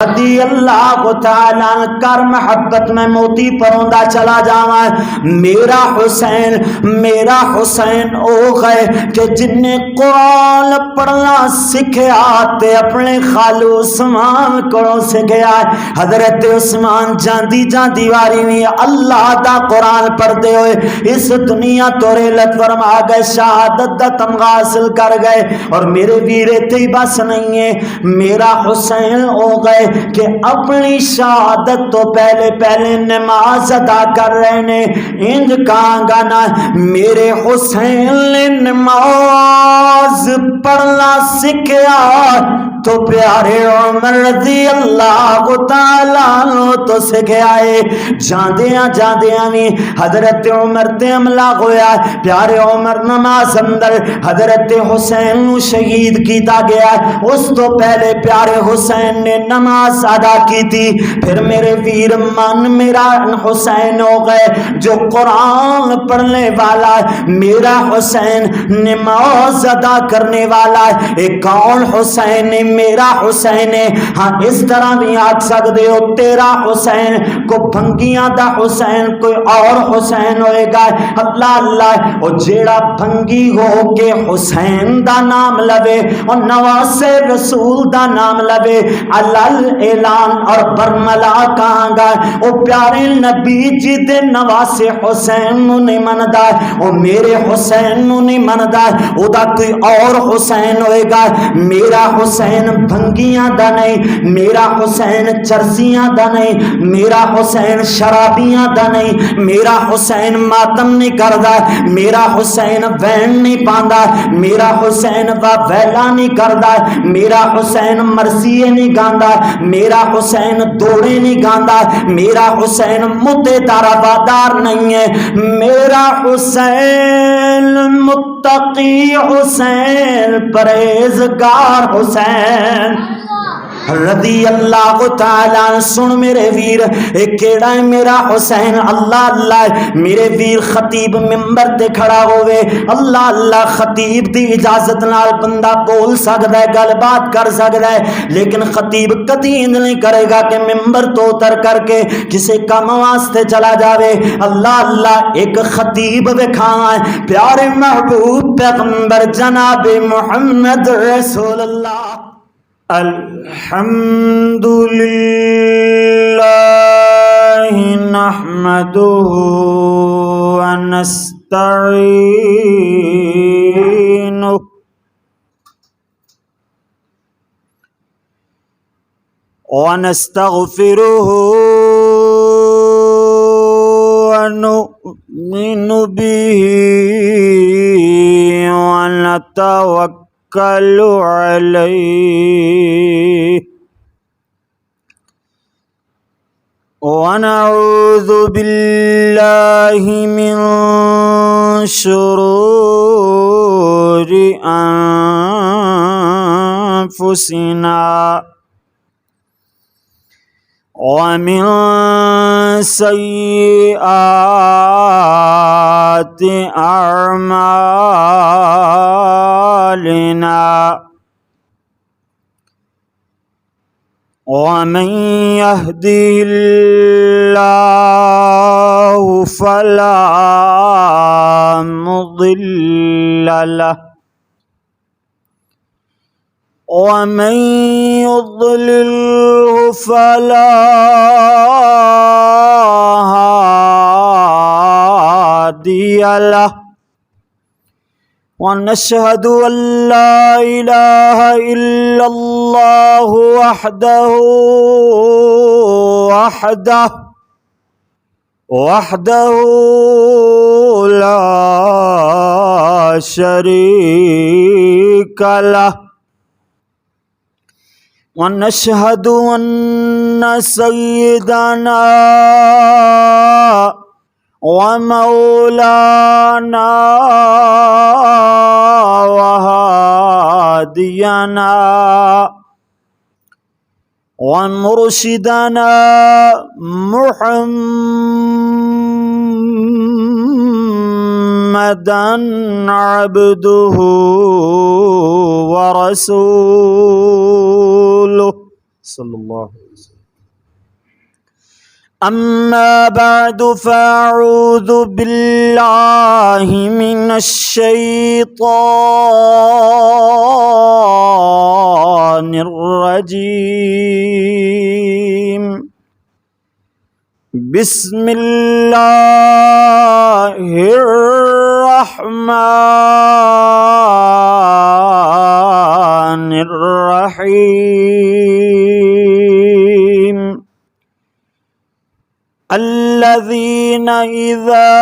رضی اللہ تعالیٰ کر محبت میں موتی پروندا چلا جاواں. میرا حسین او گئے کہ جن نے قرآن پڑھنا سکھیا تے اپنے خالو عثمان کو سکھیا. حضرت عثمان جاندی جاندی واری میں اللہ دا قرآن پڑھتے ہوئے اس دنیا تو رحلت فرما گئے, شہادت دا تمغہ حاصل کر گئے. اور میرے ویرے تے بس نہیں ہے, میرا حسین ہو گئے کہ اپنی شہادت تو پہلے نماز ادا کر رہے نے. انج کہاں گا نا میرے حسین نے نماز پڑھنا سکھیا تو پیارے عمر رضی اللہ تعالیٰ تو سکھائے. جاندیاں بھی حضرت عمر تے حملہ ہویا. پیارے عمر نماز اندر حضرت حسین نو شہید کیتا گیا. اس تو پہلے پیارے حسین نے نماز ادا کی تھی. پھر میرے ویر من میرا حسین ہو گئے جو قرآن پڑھنے والا ہے, میرا حسین نماز ادا کرنے والا ہے. ایک کون حسین ہے؟ میرا حسین ہے. ہاں اس طرح بھی آکھ سکتے ہو تیرا حسین کو بھنگیاں دا حسین کوئی اور حسین ہوئے گا. اللہ اللہ او جیڑا بھنگی ہو کے حسین دا نام لوے اور نواز رسول دا نام لوے علل اعلان اور برملا کہاں گا او پیارے نبی جی دے نواز حسین نو نہیں مندا او میرے حسین نو نہیں مندا او دا کوئی اور حسین ہوئے گا. میرا حسین بھنگیاں دا نہیں, میرا حسین چرسیاں دا نہیں, میرا حسین شرابیاں دا نہیں, میرا حسین ماتم نہیں کردا, میرا حسین وین نہیں پاندا, میرا حسین ویلا نہیں کردا, میرا حسین مرثیے نہیں گاندا, میرا حسین دوڑے نہیں گاندا, میرا حسین مدے دارا وادار نہیں ہے. میرا حسین متقی حسین پرہیزگار حسین رضی اللہ تعالیٰ. سن میرے ویر ایک کیڑا ہے میرا حسین. اللہ اللہ میرے ویر خطیب ممبر تے کھڑا ہوئے, اللہ اللہ خطیب دی اجازت نال بندہ بول سکتا ہے, گل بات کر سکتا ہے, لیکن خطیب کدی نہیں کرے گا کہ ممبر تو اتر کر کے کسی کام واسطے چلا جاوے. اللہ اللہ ایک خطیب وکھاواں پیارے محبوب پیغمبر جناب محمد رسول اللہ. الحمد للہ نحمده ونستعینه ونستغفره ونؤمن به ونتوکل علیہ ونعوذ باللہ من شرور انفسنا ومن سیئات اعمالنا ومن يهده الله فلا مضل له ومن يضلله فلا هادي له ونشهد أن لا إله إلا الله وحده لا شريك له ونشهد أن سيدنا ومولانا وهادينا ومرشدنا محمدا عبده ورسوله صلی اللہ علیہ وسلم. اما بعد فاعوذ باللہ من الشیطان الرجیم. بسم اللہ الرحمن الرحیم. الذین اذا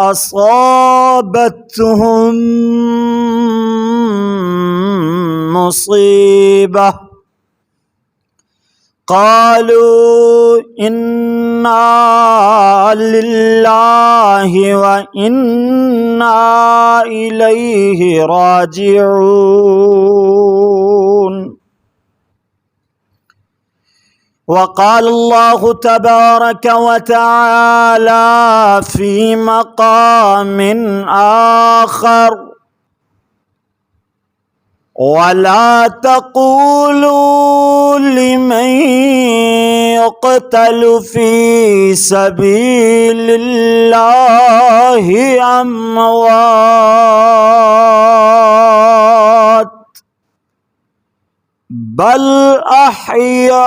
اصابتهم مصیبہ قالوا انا للہ وانا الیہ راجعون. وقال اللہ تبارک وتعالی فی مقام آخر وَلَا تَقُولُوا لِمَن يُقْتَلُ فِي سَبِيلِ اللَّهِ أَمْوَاتٌ بَلْ أَحْيَاءٌ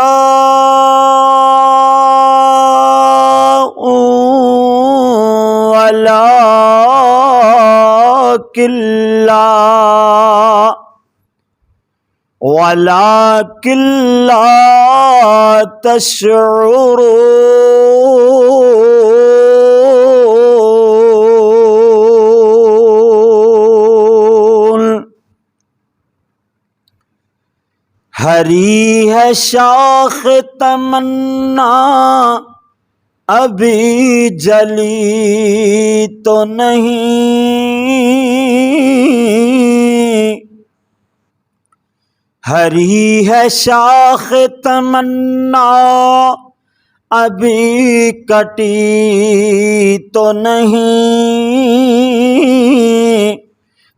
ولكن لا تشعرون. ہری ہے شاخ تمنا ابھی جلی تو نہیں. ہری ہے شاخ تمنا ابھی کٹی تو نہیں.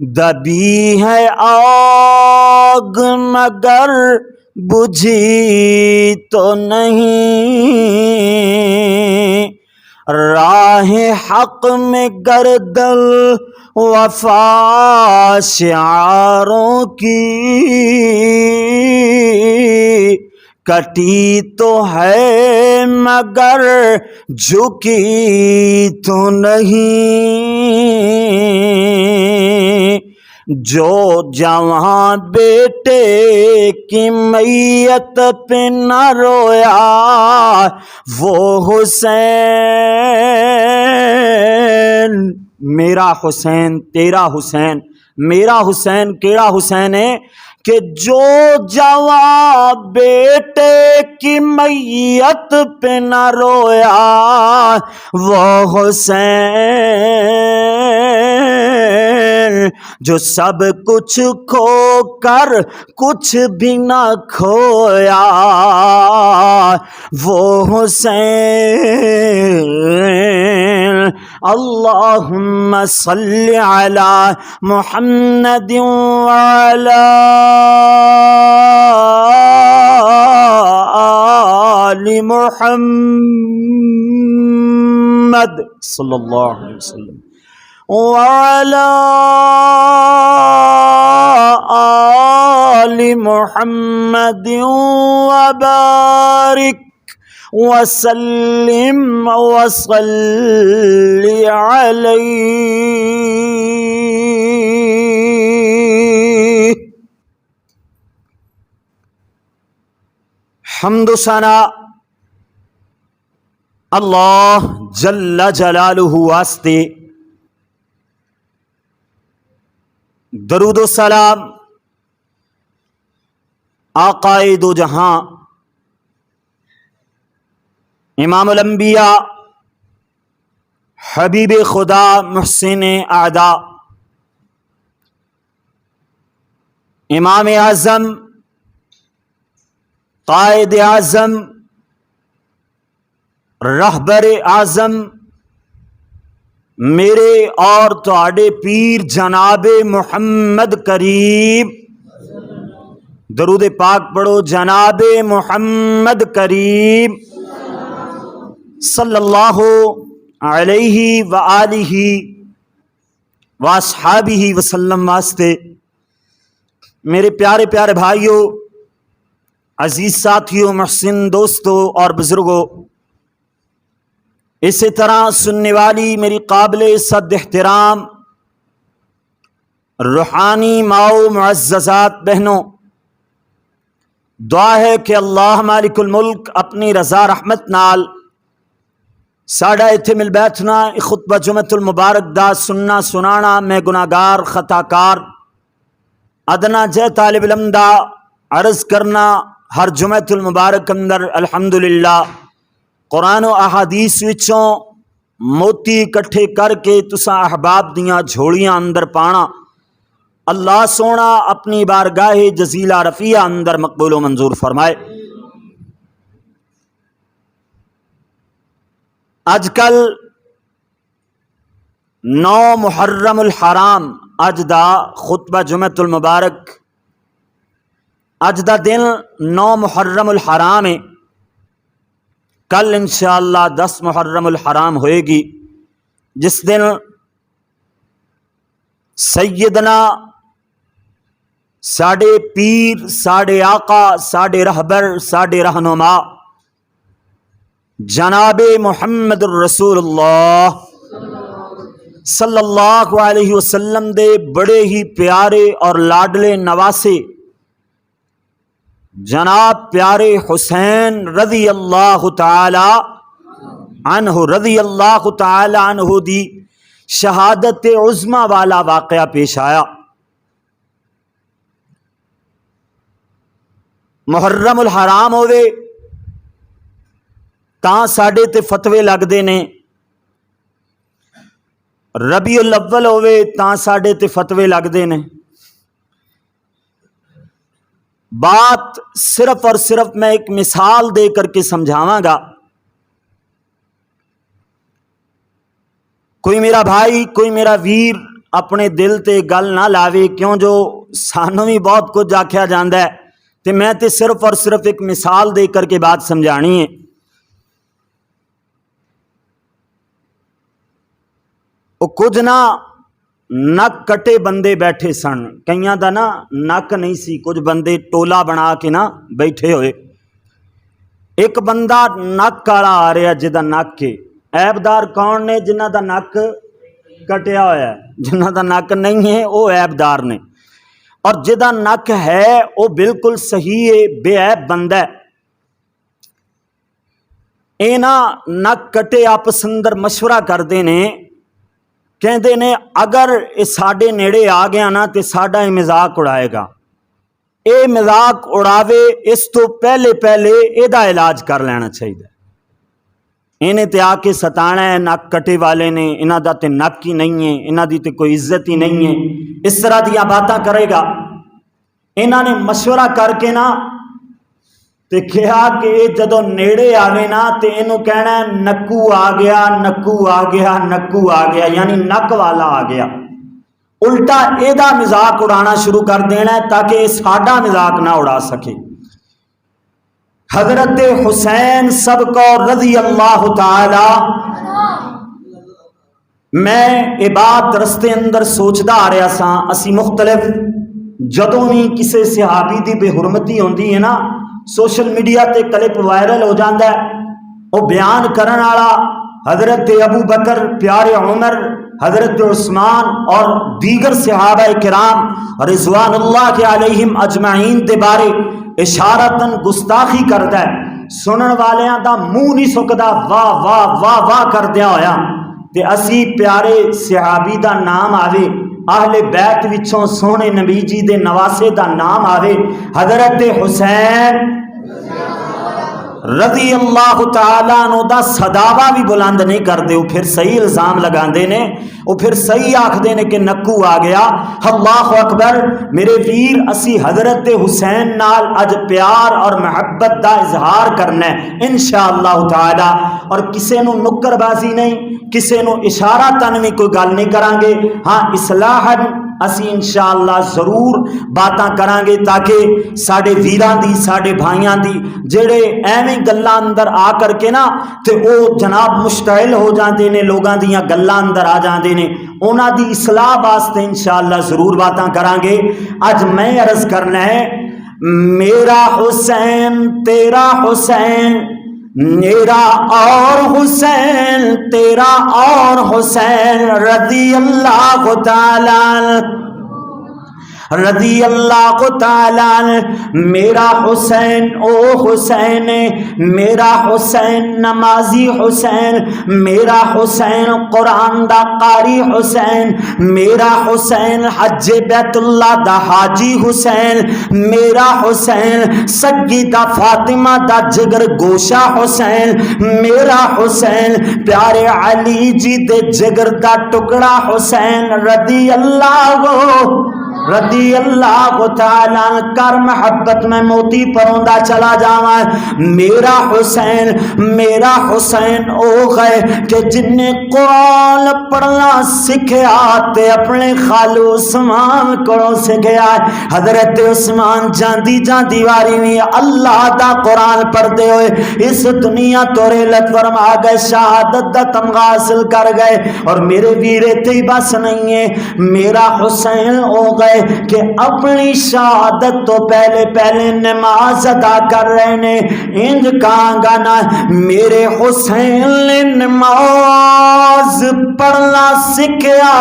دبی ہے آگ مگر بجھی تو نہیں. راہ حق میں گردل وفا شعاروں کی کٹی تو ہے مگر جھکی تو نہیں. جو جوان بیٹے کی میت پہ نہ رویا وہ حسین میرا حسین تیرا حسین میرا حسین کیڑا حسین ہے کہ جو جوان بیٹے کی میت پہ نہ رویا وہ حسین جو سب کچھ کھو کر کچھ بھی نہ کھویا وہ حسین. اللہم صلی علی محمد وعلی آل محمد صلی اللہ علیہ وسلم وعلی آل محمد وبارک وسلم وصلی علیہ. حمد و ثنا اللہ جل جلالہ واسطے، درود و سلام آقائے دو جہاں امام الانبیاء حبیب خدا محسن اعداء امام اعظم قائد اعظم رہبر اعظم میرے اور تواڈے پیر جناب محمد کریم درود پاک پڑھو جناب محمد کریم صلی اللہ علیہ وآلہ واصحابہ وسلم واسطے۔ میرے پیارے پیارے بھائیوں، عزیز ساتھیوں، محسن دوستوں اور بزرگوں، اسی طرح سننے والی میری قابل صد احترام روحانی ماؤ معززات بہنوں، دعا ہے کہ اللہ مالک الملک اپنی رضا رحمت نال ساڈا ایتھے مل بیٹھنا خطبہ جمعۃ المبارک دا سننا سنانا میں گناہگار خطاکار ادنا جے طالب علم دا عرض کرنا ہر جمعۃ المبارک اندر الحمدللہ قرآن و احادیث وچوں موتی اکٹھے کر کے تساں احباب دیاں جھوڑیاں اندر پانا اللہ سونا اپنی بارگاہ جزیلہ رفیع اندر مقبول و منظور فرمائے۔ اج کل 9 محرم الحرام اج دا خطبہ جمعۃ المبارک، اج دا دن 9 محرم الحرام ہے۔ کل انشاءاللہ 10 محرم الحرام ہوئے گی، جس دن سیدنا ساڈے پیر، ساڈے آقا، ساڈے رہبر، ساڈے رہنما جناب محمد الرسول اللہ صلی اللہ علیہ وسلم دے بڑے ہی پیارے اور لاڈلے نواسے جناب پیارے حسین رضی اللہ تعالی عنہ دی شہادت عظمی والا واقعہ پیش آیا۔ محرم الحرام ہوئے تاں ساڈے تے فتوے لگدے نے، ربیع الاول ہوئے تاں ساڈے تے فتوے لگدے نے۔ بات صرف اور صرف میں ایک مثال دے کر کے سمجھاواں گا۔ کوئی میرا بھائی، کوئی میرا ویر اپنے دل تے گل نہ لاوے، کیوں جو سانوں بھی بہت کچھ آکھیا جاندا ہے تے میں تے صرف اور صرف ایک مثال دے کر کے بات سمجھانی ہے۔ وہ کچھ نہ نک کٹے بندے بیٹھے سن، کئیاں دا نا نک نہیں سی، کچھ بندے ٹولا بنا کے نا بیٹھے ہوئے۔ ایک بندہ نک والا آ رہا جہاں نک ہے، عیبدار کون نے؟ جنہ دا نک کٹیا ہوا ہے، جنہ دا نک نہیں ہے وہ عیبدار نے، اور جہاں نک ہے وہ بالکل صحیح ہے، بے عیب بندہ ہے۔ اے نا نک کٹے آپس اندر مشورہ کرتے نے، کہندے نے اگر یہ ساڈے نیڑے آ گیا نا تے ساڈا یہ مذاق اڑائے گا، اے مذاق اڑاوے اس تو پہلے اے دا علاج کر لینا چاہیے۔ انہیں تے آ کے ستانا ہے نک کٹے والے نے، انہاں دا تے نک ہی نہیں ہے، انہاں دی تے کوئی عزت ہی نہیں ہے، اس طرح دیاں باتاں کرے گا۔ انہاں نے مشورہ کر کے نا تے کہا کہ اے جدوں نیڑے آوے نا تے اینوں کہنا ہے نکو آ گیا، نکو آ گیا، نکو آ گیا، یعنی نک والا آ گیا۔ الٹا اے دا مذاق اڑانا شروع کر دینا ہے تاکہ اے ساڈا مذاق نہ اڑا سکے۔ حضرت حسین سب کو رضی اللہ تعالی، میں یہ بات رستے اندر سوچدا آ رہا سا، اسی مختلف جدوں بھی کسی صحابی دی بے حرمتی ہوندی ہے نا، سوشل میڈیا تے کلپ وائرل ہو جاندہ ہے، وہ بیان کرن والا حضرت ابو بکر، پیارے عمر، حضرت عثمان اور دیگر صحابہ کرام رضوان اللہ علیہم اجمعین دے بارے اشارتاً گستاخی کرتا ہے، سنن والیاں دا منہ نہیں سکدا، واہ واہ واہ واہ کردیا ہویا، تے اسی پیارے صحابی دا نام آوے، اہل بیت وچوں سونے نبی جی دے نواسے دا نام آوے، حضرت حسین رضی اللہ تعالیٰ عنہ دا صداوا بھی بلند نہیں کر دے، وہ پھر صحیح الزام لگا دے نے، وہ پھر صحیح آکھ دے نے کہ نکو آ گیا۔ اللہ اکبر میرے ویر، اسی حضرت حسین نال اج پیار اور محبت دا اظہار کرنا ہے انشاءاللہ تعالی، اور کسے نو نکر بازی نہیں، کسے نو اشارہ تن بھی کوئی گل نہیں کران گے، ہاں اصلاحاً اسی انشاءاللہ ضرور باتاں کرانگے تاکہ ساڑے ویران دی ساڑے بھائیاں دی جڑے ایویں گلاں اندر آ کر کے نا تے او جناب مشتعل ہو جاندے نے لوگاں دیاں گلاں اندر آ جاندے نے انہاں دی اصلاح واسطے انشاءاللہ ضرور باتاں کرانگے. اج میں عرض کرنا ہے میرا حسین تیرا حسین میرا اور حسین تیرا اور حسین رضی اللہ تعالی رضی اللہ تعالی. میرا حسین او حسین میرا حسین نمازی حسین میرا حسین قرآن دا قاری حسین میرا حسین حج بیت اللہ دا حاجی حسین میرا حسین سیدہ فاطمہ دا جگر گوشہ حسین میرا حسین پیارے علی جی دے جگر دا ٹکڑا حسین رضی اللہ تعالی. کر محبت میں موتی پروندہ چلا جاواں. میرا حسین او ہے کہ جن نے قرآن پڑھنا سکھیا تے اپنے خالو عثمان کو سکھیا. حضرت عثمان جاندی جاندی واری میں اللہ دا قرآن پڑھ دے ہوئے اس دنیا تو رحلت فرما گئے, شہادت دا تمغہ حاصل کر گئے. اور میرے ویرے تے بس نہیں ہے, میرا حسین او گئے کہ اپنی شہادت تو پہلے نماز ادا کر رہے نے. انج کہاں نا میرے حسین نے نماز پڑھنا سکھیا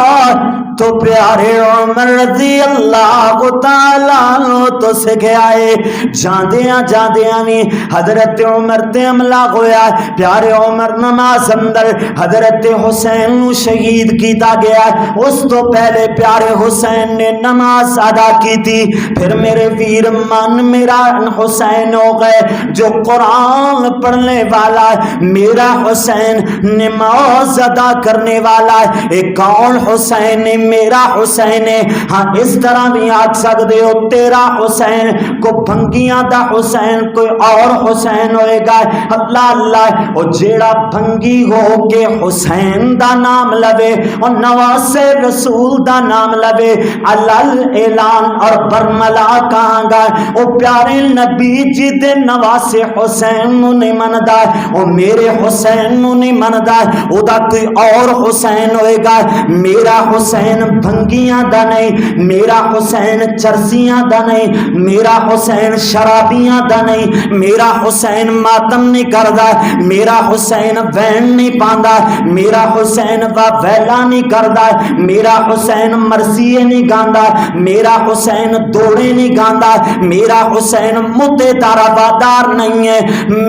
تو پیارے عمر رضی اللہ تعالیٰ تو سکھائے. جاندیاں بھی حضرت عمر تے حملہ ہویا. پیارے عمر نماز اندر حضرت حسین نو شہید کیتا گیا. اس تو پہلے پیارے حسین نے نماز ادا کی تھی. پھر میرے ویر من میرا حسین ہو گئے جو قرآن پڑھنے والا ہے. میرا حسین نماز ادا کرنے والا ہے. ایک کون حسین ہے؟ میرا حسین ہے. ہاں اس طرح بھی آکھ سکتے ہو تیرا حسین کو بھنگیاں دا حسین کوئی اور حسین ہوئے گا. اللہ اللہ اور جیڑا بھنگی ہو کے حسین دا نام لوے اور نواز رسول دا نام لوے علل اعلان اور برملا کہاں گا. او پیارے نبی جی دے نواز حسین نو نہیں مندا او میرے حسین نو نہیں مندا او دا کوئی اور حسین ہوئے گا. میرا حسین بھنگیاں دا نہیں, میرا حسین چرسیاں دا نہیں, میرا حسین شرابیاں دا نہیں, میرا حسین ماتم نہیں کردا, میرا حسین وین نہیں پاندا, میرا حسین ویلا نہیں کردا, میرا حسین مرثیے نہیں گاندا, میرا حسین دوڑے نہیں گاندا, میرا حسین مدے دارا وادار نہیں ہے.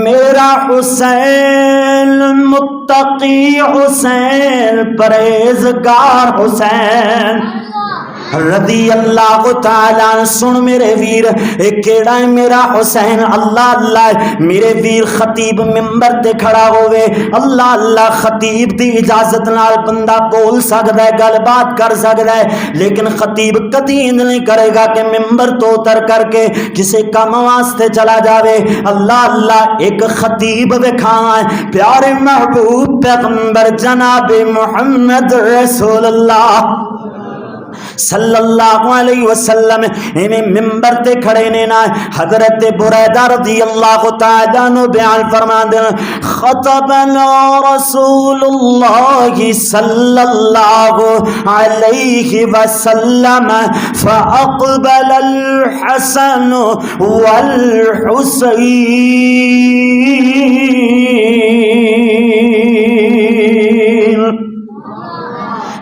میرا حسین متقی حسین پرہیزگار حسین رضی اللہ تعالیٰ. سن میرے ویر ایک کیڑا ہے میرا حسین. اللہ اللہ میرے ویر خطیب ممبر تے کھڑا ہوئے. اللہ اللہ خطیب دی اجازت نال بندہ بول سکتا ہے گل بات کر سکتا ہے, لیکن خطیب کدی نہیں کرے گا کہ ممبر تو اتر کر کے کسی کام واسطے چلا جاوے. اللہ اللہ ایک خطیب وکھاواں پیارے محبوب پیغمبر جناب محمد رسول اللہ صلی اللہ علیہ وسلم انہیں ممبر تے کھڑے نے نا. حضرت بریدہ رضی اللہ تعالیٰ عنہ بیان فرما دیں خطبنا رسول اللہ صلی اللہ علیہ وسلم فاقبل الحسن والحسین.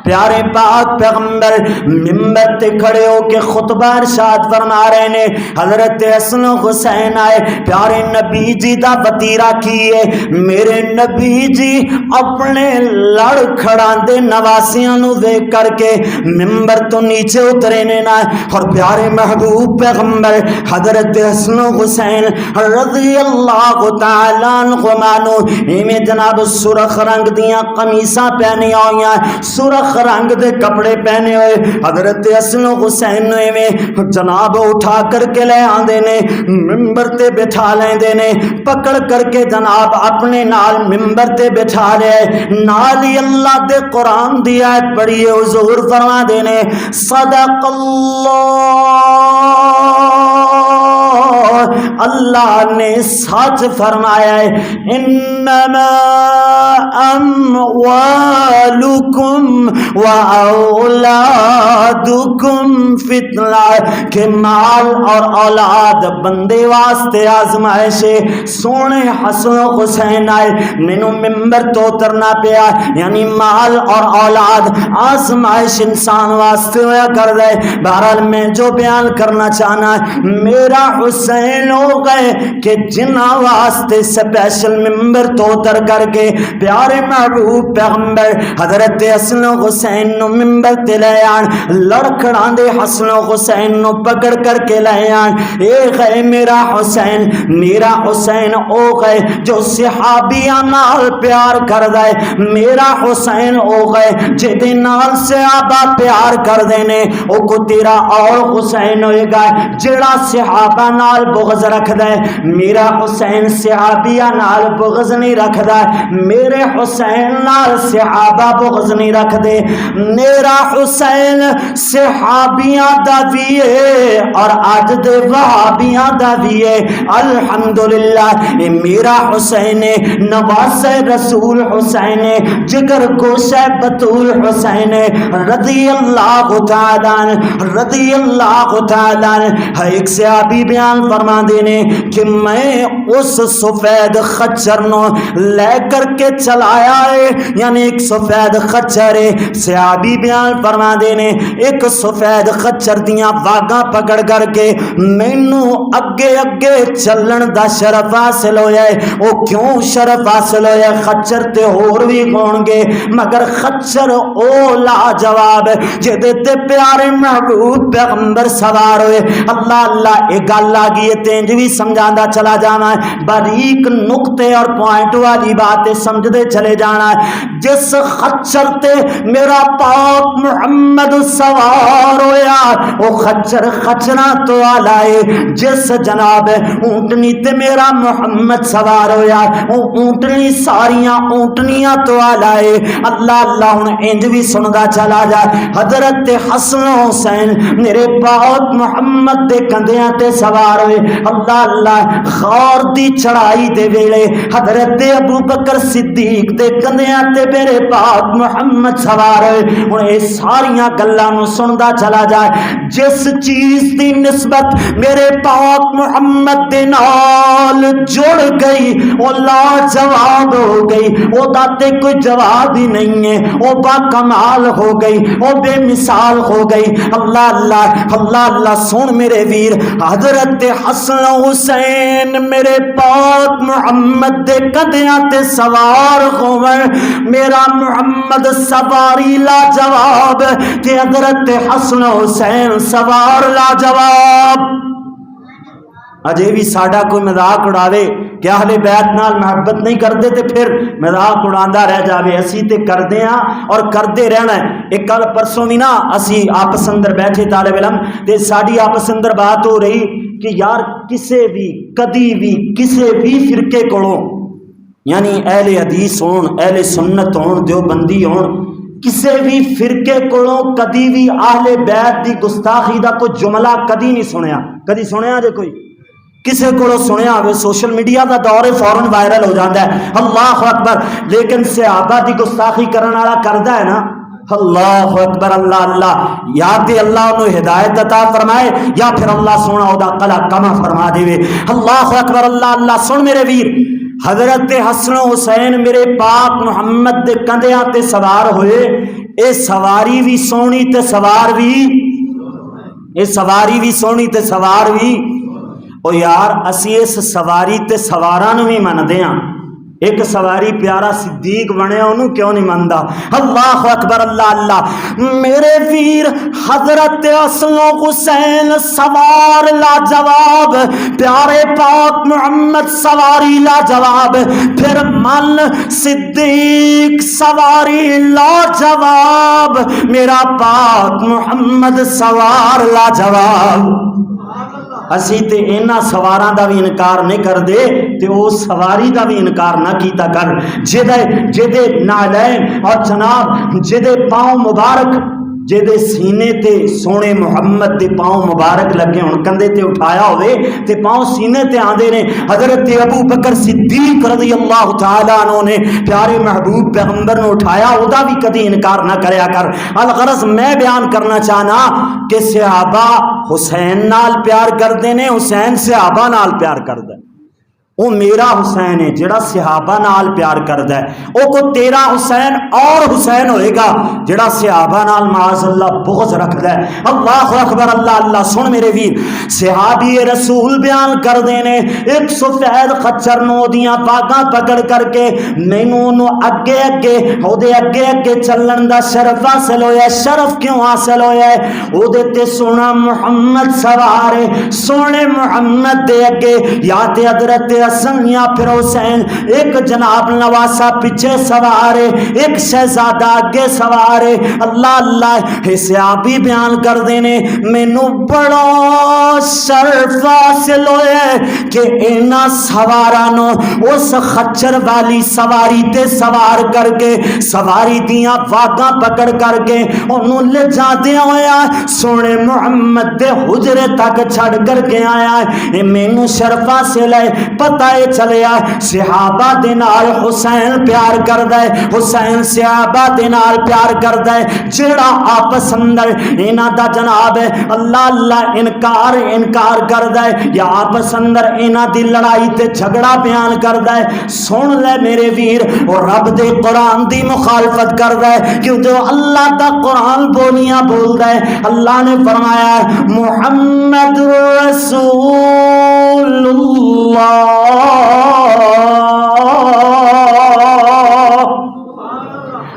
پیارے پاک پیغمبر ممبر تے کھڑے ہو کے خطبہ ارشاد فرما رہے نے. حضرت حسن و حسین آئے, پیارے نبی جی دا وطیرہ کیے. میرے نبی جی اپنے لڑ کھڑان دے نواسیاں نو دیکھ کر کے ممبر تو نیچے اترے نے نا. اور پیارے محبوب پیغمبر حضرت حسن و حسین رضی اللہ تعالیٰ عنہما نو ایویں جناب سرخ رنگ دیاں قمیصاں پہنی ہوئیاں, سرخ سرخ رنگ دے کپڑے پہنے ہوئے حضرت حسن و حسین نو ایویں جناب اٹھا کر کے لے آندے نے ممبر تے بٹھا لیندے نے پکڑ کر کے جناب اپنے نال ممبر تے بٹھا لے نال ہی اللہ دے قرآن دی آیت پڑھی حضور فرما دے نے صدق اللہ نے سچ فرمایا ہے انما اموالکم و اولادکم فتنہ کہ مال اور اولاد بندے واسطے آزمائش ہے سونے حسن و حسین آئے مینوں ممبر تو اترنا پیا یعنی مال اور اولاد آزمائش انسان واسطے ہویا کر دے بہرحال میں جو بیان کرنا چاہنا ہے میرا حسین ہو گئے کہ جنہ واسطے سپیشل ممبر تو اتر کر کے پیارے محبوب پیغمبر حضرت حسن و حسین نو ممبر تے لے آن لڑکھڑان دے حسن و حسین نو پکڑ کر کے لے آن اے گئے میرا حسین او گئے جو صحابیاں نال پیار کر دے میرا حسین او گئے جدے نال صحابہ پیار کر دینے او کو تیرا اور حسین ہوئے گا جڑا صحابہ نال بغض رکھ دے میرا حسین صحابیہ نال بغض نہیں رکھ دے میرے حسین نال صحابہ بغض نہیں رکھ دے میرا حسین صحابیاں دا بھی ہے اور آج دے وہابیاں دا بھی ہے الحمدللہ اے میرا حسین نواز رسول حسین جگر گوشہ بطول حسین رضی اللہ تعالیٰ ایک صحابی بیان فرما دینے کہ میں اس سفید خچر نو لے کر کے چلایا ہے یعنی ایک سفید خچر ہے صحابی بیان فرما دینے ایک سفید خچر دیاں واگاں پکڑ کر کے مینو اگے چلن دا شرف حاصل ہویا ہے وہ کیوں شرف حاصل ہویا ہے خچر تے ہور بھی کون گے مگر خچر او لاجواب جدے تے پیارے محبوب پیغمبر سوار ہوئے اللہ ایک گل آ گئی تینج بھی سمجھانا چلا جانا ہے باریک نقطے اور پوائنٹ والی باتیں سمجھتے چلے جانا ہے جس خچر تے میرا پاک محمد سوار ہویا وہ خچر خچرا تو آلائے جس جناب اونٹنی تے میرا محمد سوار ہویا وہ اونٹنی ساریاں اونٹنیاں تو آلائے اللہ ہن انج بھی سندا چلا جائے حضرت حسن حسین میرے پاک محمد دے کندیاں تے سوار ہوئے اللہ غار دی چڑھائی دے ویلے حضرت ابو بکر صدیق دے کندیاں تے میرے پاک محمد سوار ہوئے ہن اے ساریاں گلاں نو سندا چلا جائے جس چیز دی نسبت میرے پاک محمد دے نال جڑ گئی وہ لاجواب ہو گئی وہ داتے کوئی جواب ہی نہیں ہے وہ با کمال ہو گئی وہ بے مثال ہو گئی اللہ سن میرے ویر حضرت حسن حسین میرے پاک محمد دے کندیاں تے سوار ہوئے میرا محمد سواری لا جواب کہ حضرت حسن حسین سوار لا جواب اجے بھی ساڈا کوئی مذاق اڑاوے کہ اہل بیت نال محبت نہیں کرتے تے پھر مذاق اڑاندا رہ جاوے اسی تے کردے ہاں اور کردے رہنا ہے ایک کل پرسوں بھی نا اسی آپس اندر بیٹھے طالب علم تے ساڈی آپس اندر بات ہو رہی کہ یار کسے بھی کدی بھی کسے بھی فرقے کولوں یعنی اہل حدیث ہون اہل سنت ہون دیوبندی ہون کسے بھی فرقے کولوں کدی بھی اہل بیت دی گستاخی دا کوئی جملہ کدی نہیں سنیا کدی سنیا جے کوئی کسے کو سنیا ہوئے سوشل میڈیا دا دور فوراً وائرل ہو جاتا ہے اللہ اکبر لیکن صحابہ دی گستاخی کرنے والا کردا ہے نا اللہ اکبر اللہ یا تے اللہ انہوں ہدایت عطا فرمائے یا پھر اللہ سونا او دا قلع کما فرما دے اللہ اکبر اللہ سن میرے ویر حضرت حسن حسین میرے پاک محمد دے کندیاں تے سوار ہوئے اے سواری بھی سونی تے سوار بھی اے سواری بھی سونی تے سوار بھی او یار اسی اس سواری تے سواراں نوں بھی مندے ہاں ایک سواری پیارا صدیق بنیا انہوں کیوں نہیں مندا؟ اللہ اکبر اللہ اللہ میرے ویر حضرت حسن و حسین سوار لاجواب، پیارے پاک محمد سواری لاجواب، پھر من صدیق سواری لاجواب، میرا پاک محمد سوار لاجواب۔ اسی تے اینا سواراں دا بھی انکار نہیں کر دے تے او سواری دا بھی انکار نہ کیتا کر جدے نالین اور جناب جدے پاؤں مبارک جدے سینے تے سونے محمد دے پاؤں مبارک لگے ہن کندھے تے اٹھایا ہوئے تے پاؤں سینے تے آندے نے۔ حضرت ابو بکر صدیق رضی اللہ تعالیٰ عنہ نے پیارے محبوب پیغمبر نے اٹھایا، او دا بھی کدی انکار نہ کریا کر۔ الغرض میں بیان کرنا چاہنا کہ صحابہ حسین نال پیار کردے نے، حسین صحابہ نال پیار کردے۔ وہ میرا حسین ہے جڑا صحابہ نال پیار کردا ہے، او کو تیرا حسین اور حسین ہوئے گا جڑا صحابہ نال معاذ اللہ بغض رکھدا ہے۔ اللہ اکبر اللہ اللہ۔ سن میرے ویر، صحابی رسول بیان کردے نے ایک سفید خچر نو دیاں پاگاں پکڑ کر کے مینوں نو اگے اگے او دے اگے اگے چلن دا شرف حاصل ہویا۔ شرف کیوں حاصل ہویا ہے؟ او دے تے سونا محمد سوار ہے، سونے محمد دے اگے یا تے حضرت حسن یا پھر حسین، ایک جناب نواسا پیچھے سوارے، ایک شہزادہ آگے سوارے۔ اللہ اللہ صحابی بیان کر دینے مینوں بڑا شرف حاصل ہوئے کہ اینا سوارانو اس خچر والی سواری تے سوار کر کے سواری دیاں واگاں پکڑ کر کے انہوں لے جا دیا ہویا سونے محمد دے حجرے تک چھڑ کر کے آیا ہے۔ مینوں شرف حاصل ہے، پتہ چلے آئے صحابہ دے نال حسین پیار کردہ ہے، حسین صحابہ دے نال پیار کردہ ہے، جڑا آپس اندر اینا دا جناب ہے اللہ اللہ انکار کردہ ہے یا آپس اندر اینا دی لڑائی تے جھگڑا بیان کردہ ہے، سن لے میرے ویر، اور رب دے قرآن دی مخالفت کردہ ہے کیونکہ اللہ دا قرآن بولیاں بول دے۔ اللہ نے فرمایا ہے محمد رسول اللہ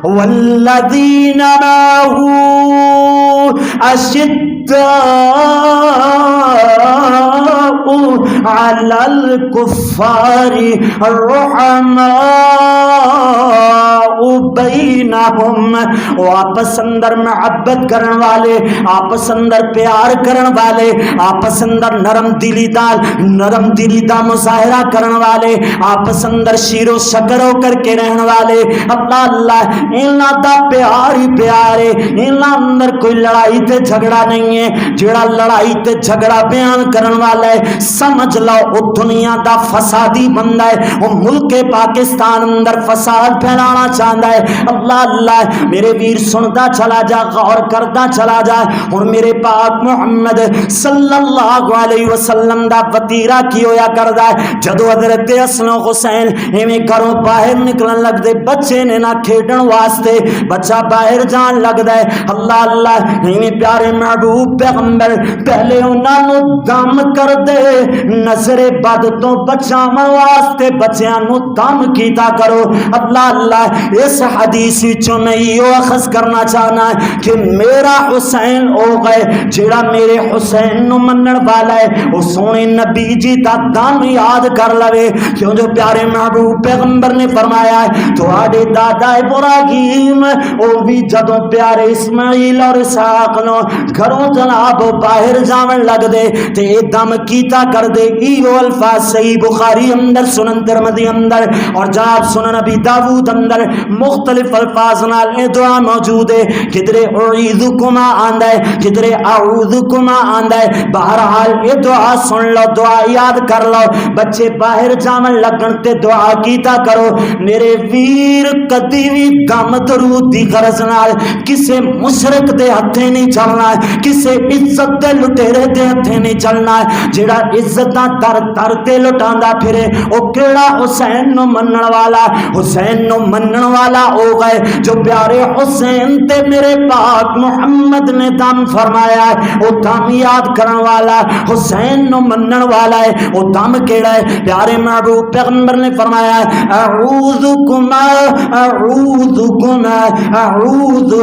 والذین معه اشداء علی الکفار الرحماء بینہم، وہ آپس اندر محبت کرن والے، آپس اندر پیار کرن والے، آپس اندر نرم دلی دا مظاہرہ کرن والے، آپس اندر شیر و شکر ہو کر کے رہن والے۔ اللہ اللہ انہاں دا پیار ہی پیار ہے، انہاں اندر کوئی لڑائی تے جھگڑا نہیں ہے۔ جڑا لڑائی تے جھگڑا بیان کرن والا ہے سمجھ لو او دنیا دا فسادی بندہ ہے، وہ ملک پاکستان اندر فساد پھیلانا چاہتا ہے۔ اللہ اللہ میرے ویر سنتا چلا جا، غور کرتا چلا جا۔ اور میرے پاک محمد صلی اللہ علیہ وسلم دا وطیرہ کی ہویا کردا ہے جدو حضرت حسن و حسین ایویں گھروں باہر نکلن لگ دے، بچے نے نہ کھیڈن واسطے بچہ باہر جان لگ دے۔ اللہ اللہ ایویں پیارے محبوب پیغمبر پہلے انہاں نو دم کر دے، نظر بد تو بچاون واسطے بچیاں نو دم کیتا کرو۔ اللہ اللہ اس حدیث وچوں میں یہ اخذ کرنا چاہنا ہے کہ میرا حسین ہو گئے جڑا میرے حسین نو منن والا ہے وہ سونے نبی جی دا دم یاد کر لوے، کیوں جو پیارے محبوب پیغمبر نے فرمایا ہے تواڈے دادا ابراہیم او بھی جدوں پیارے اسماعیل اور اسحاق نو گھروں جناب باہر جاون لگ دے تے دم کیتا کر دے۔ ایو الفاظ صحیح بخاری اندر، سنن ترمذی اندر اور جناب سنن ابی داؤد اندر مختلف الفاظ نال اے دعا موجود ہے، کدرے اعوذکما آندا ہے، کدرے اعوذکما آندا ہے۔ بہرحال یہ دعا سن لو، دعا یاد کر لو، بچے باہر جاون لگن تے دعا کیتا کرو۔ میرے ویر کدی بھی دم درود دی غرض نال کسے مشرک دے ہتھے نہیں چلنا ہے، کسے عزت دے لٹیرے دے ہتھے نہیں چلنا ہے۔ جڑا عزتاں در تے لٹاندا پھرے او کیڑا حسین نو منن والا، حسین نو منن والا ہو گئے جو پیارے حسین تے میرے پاک محمد نے دم فرمایا ہے وہ دم یاد کرن والا حسین نو منن والا ہے وہ دم کیڑا ہے پیارے محبوب پیغمبر نے فرمایا ہے اعوذ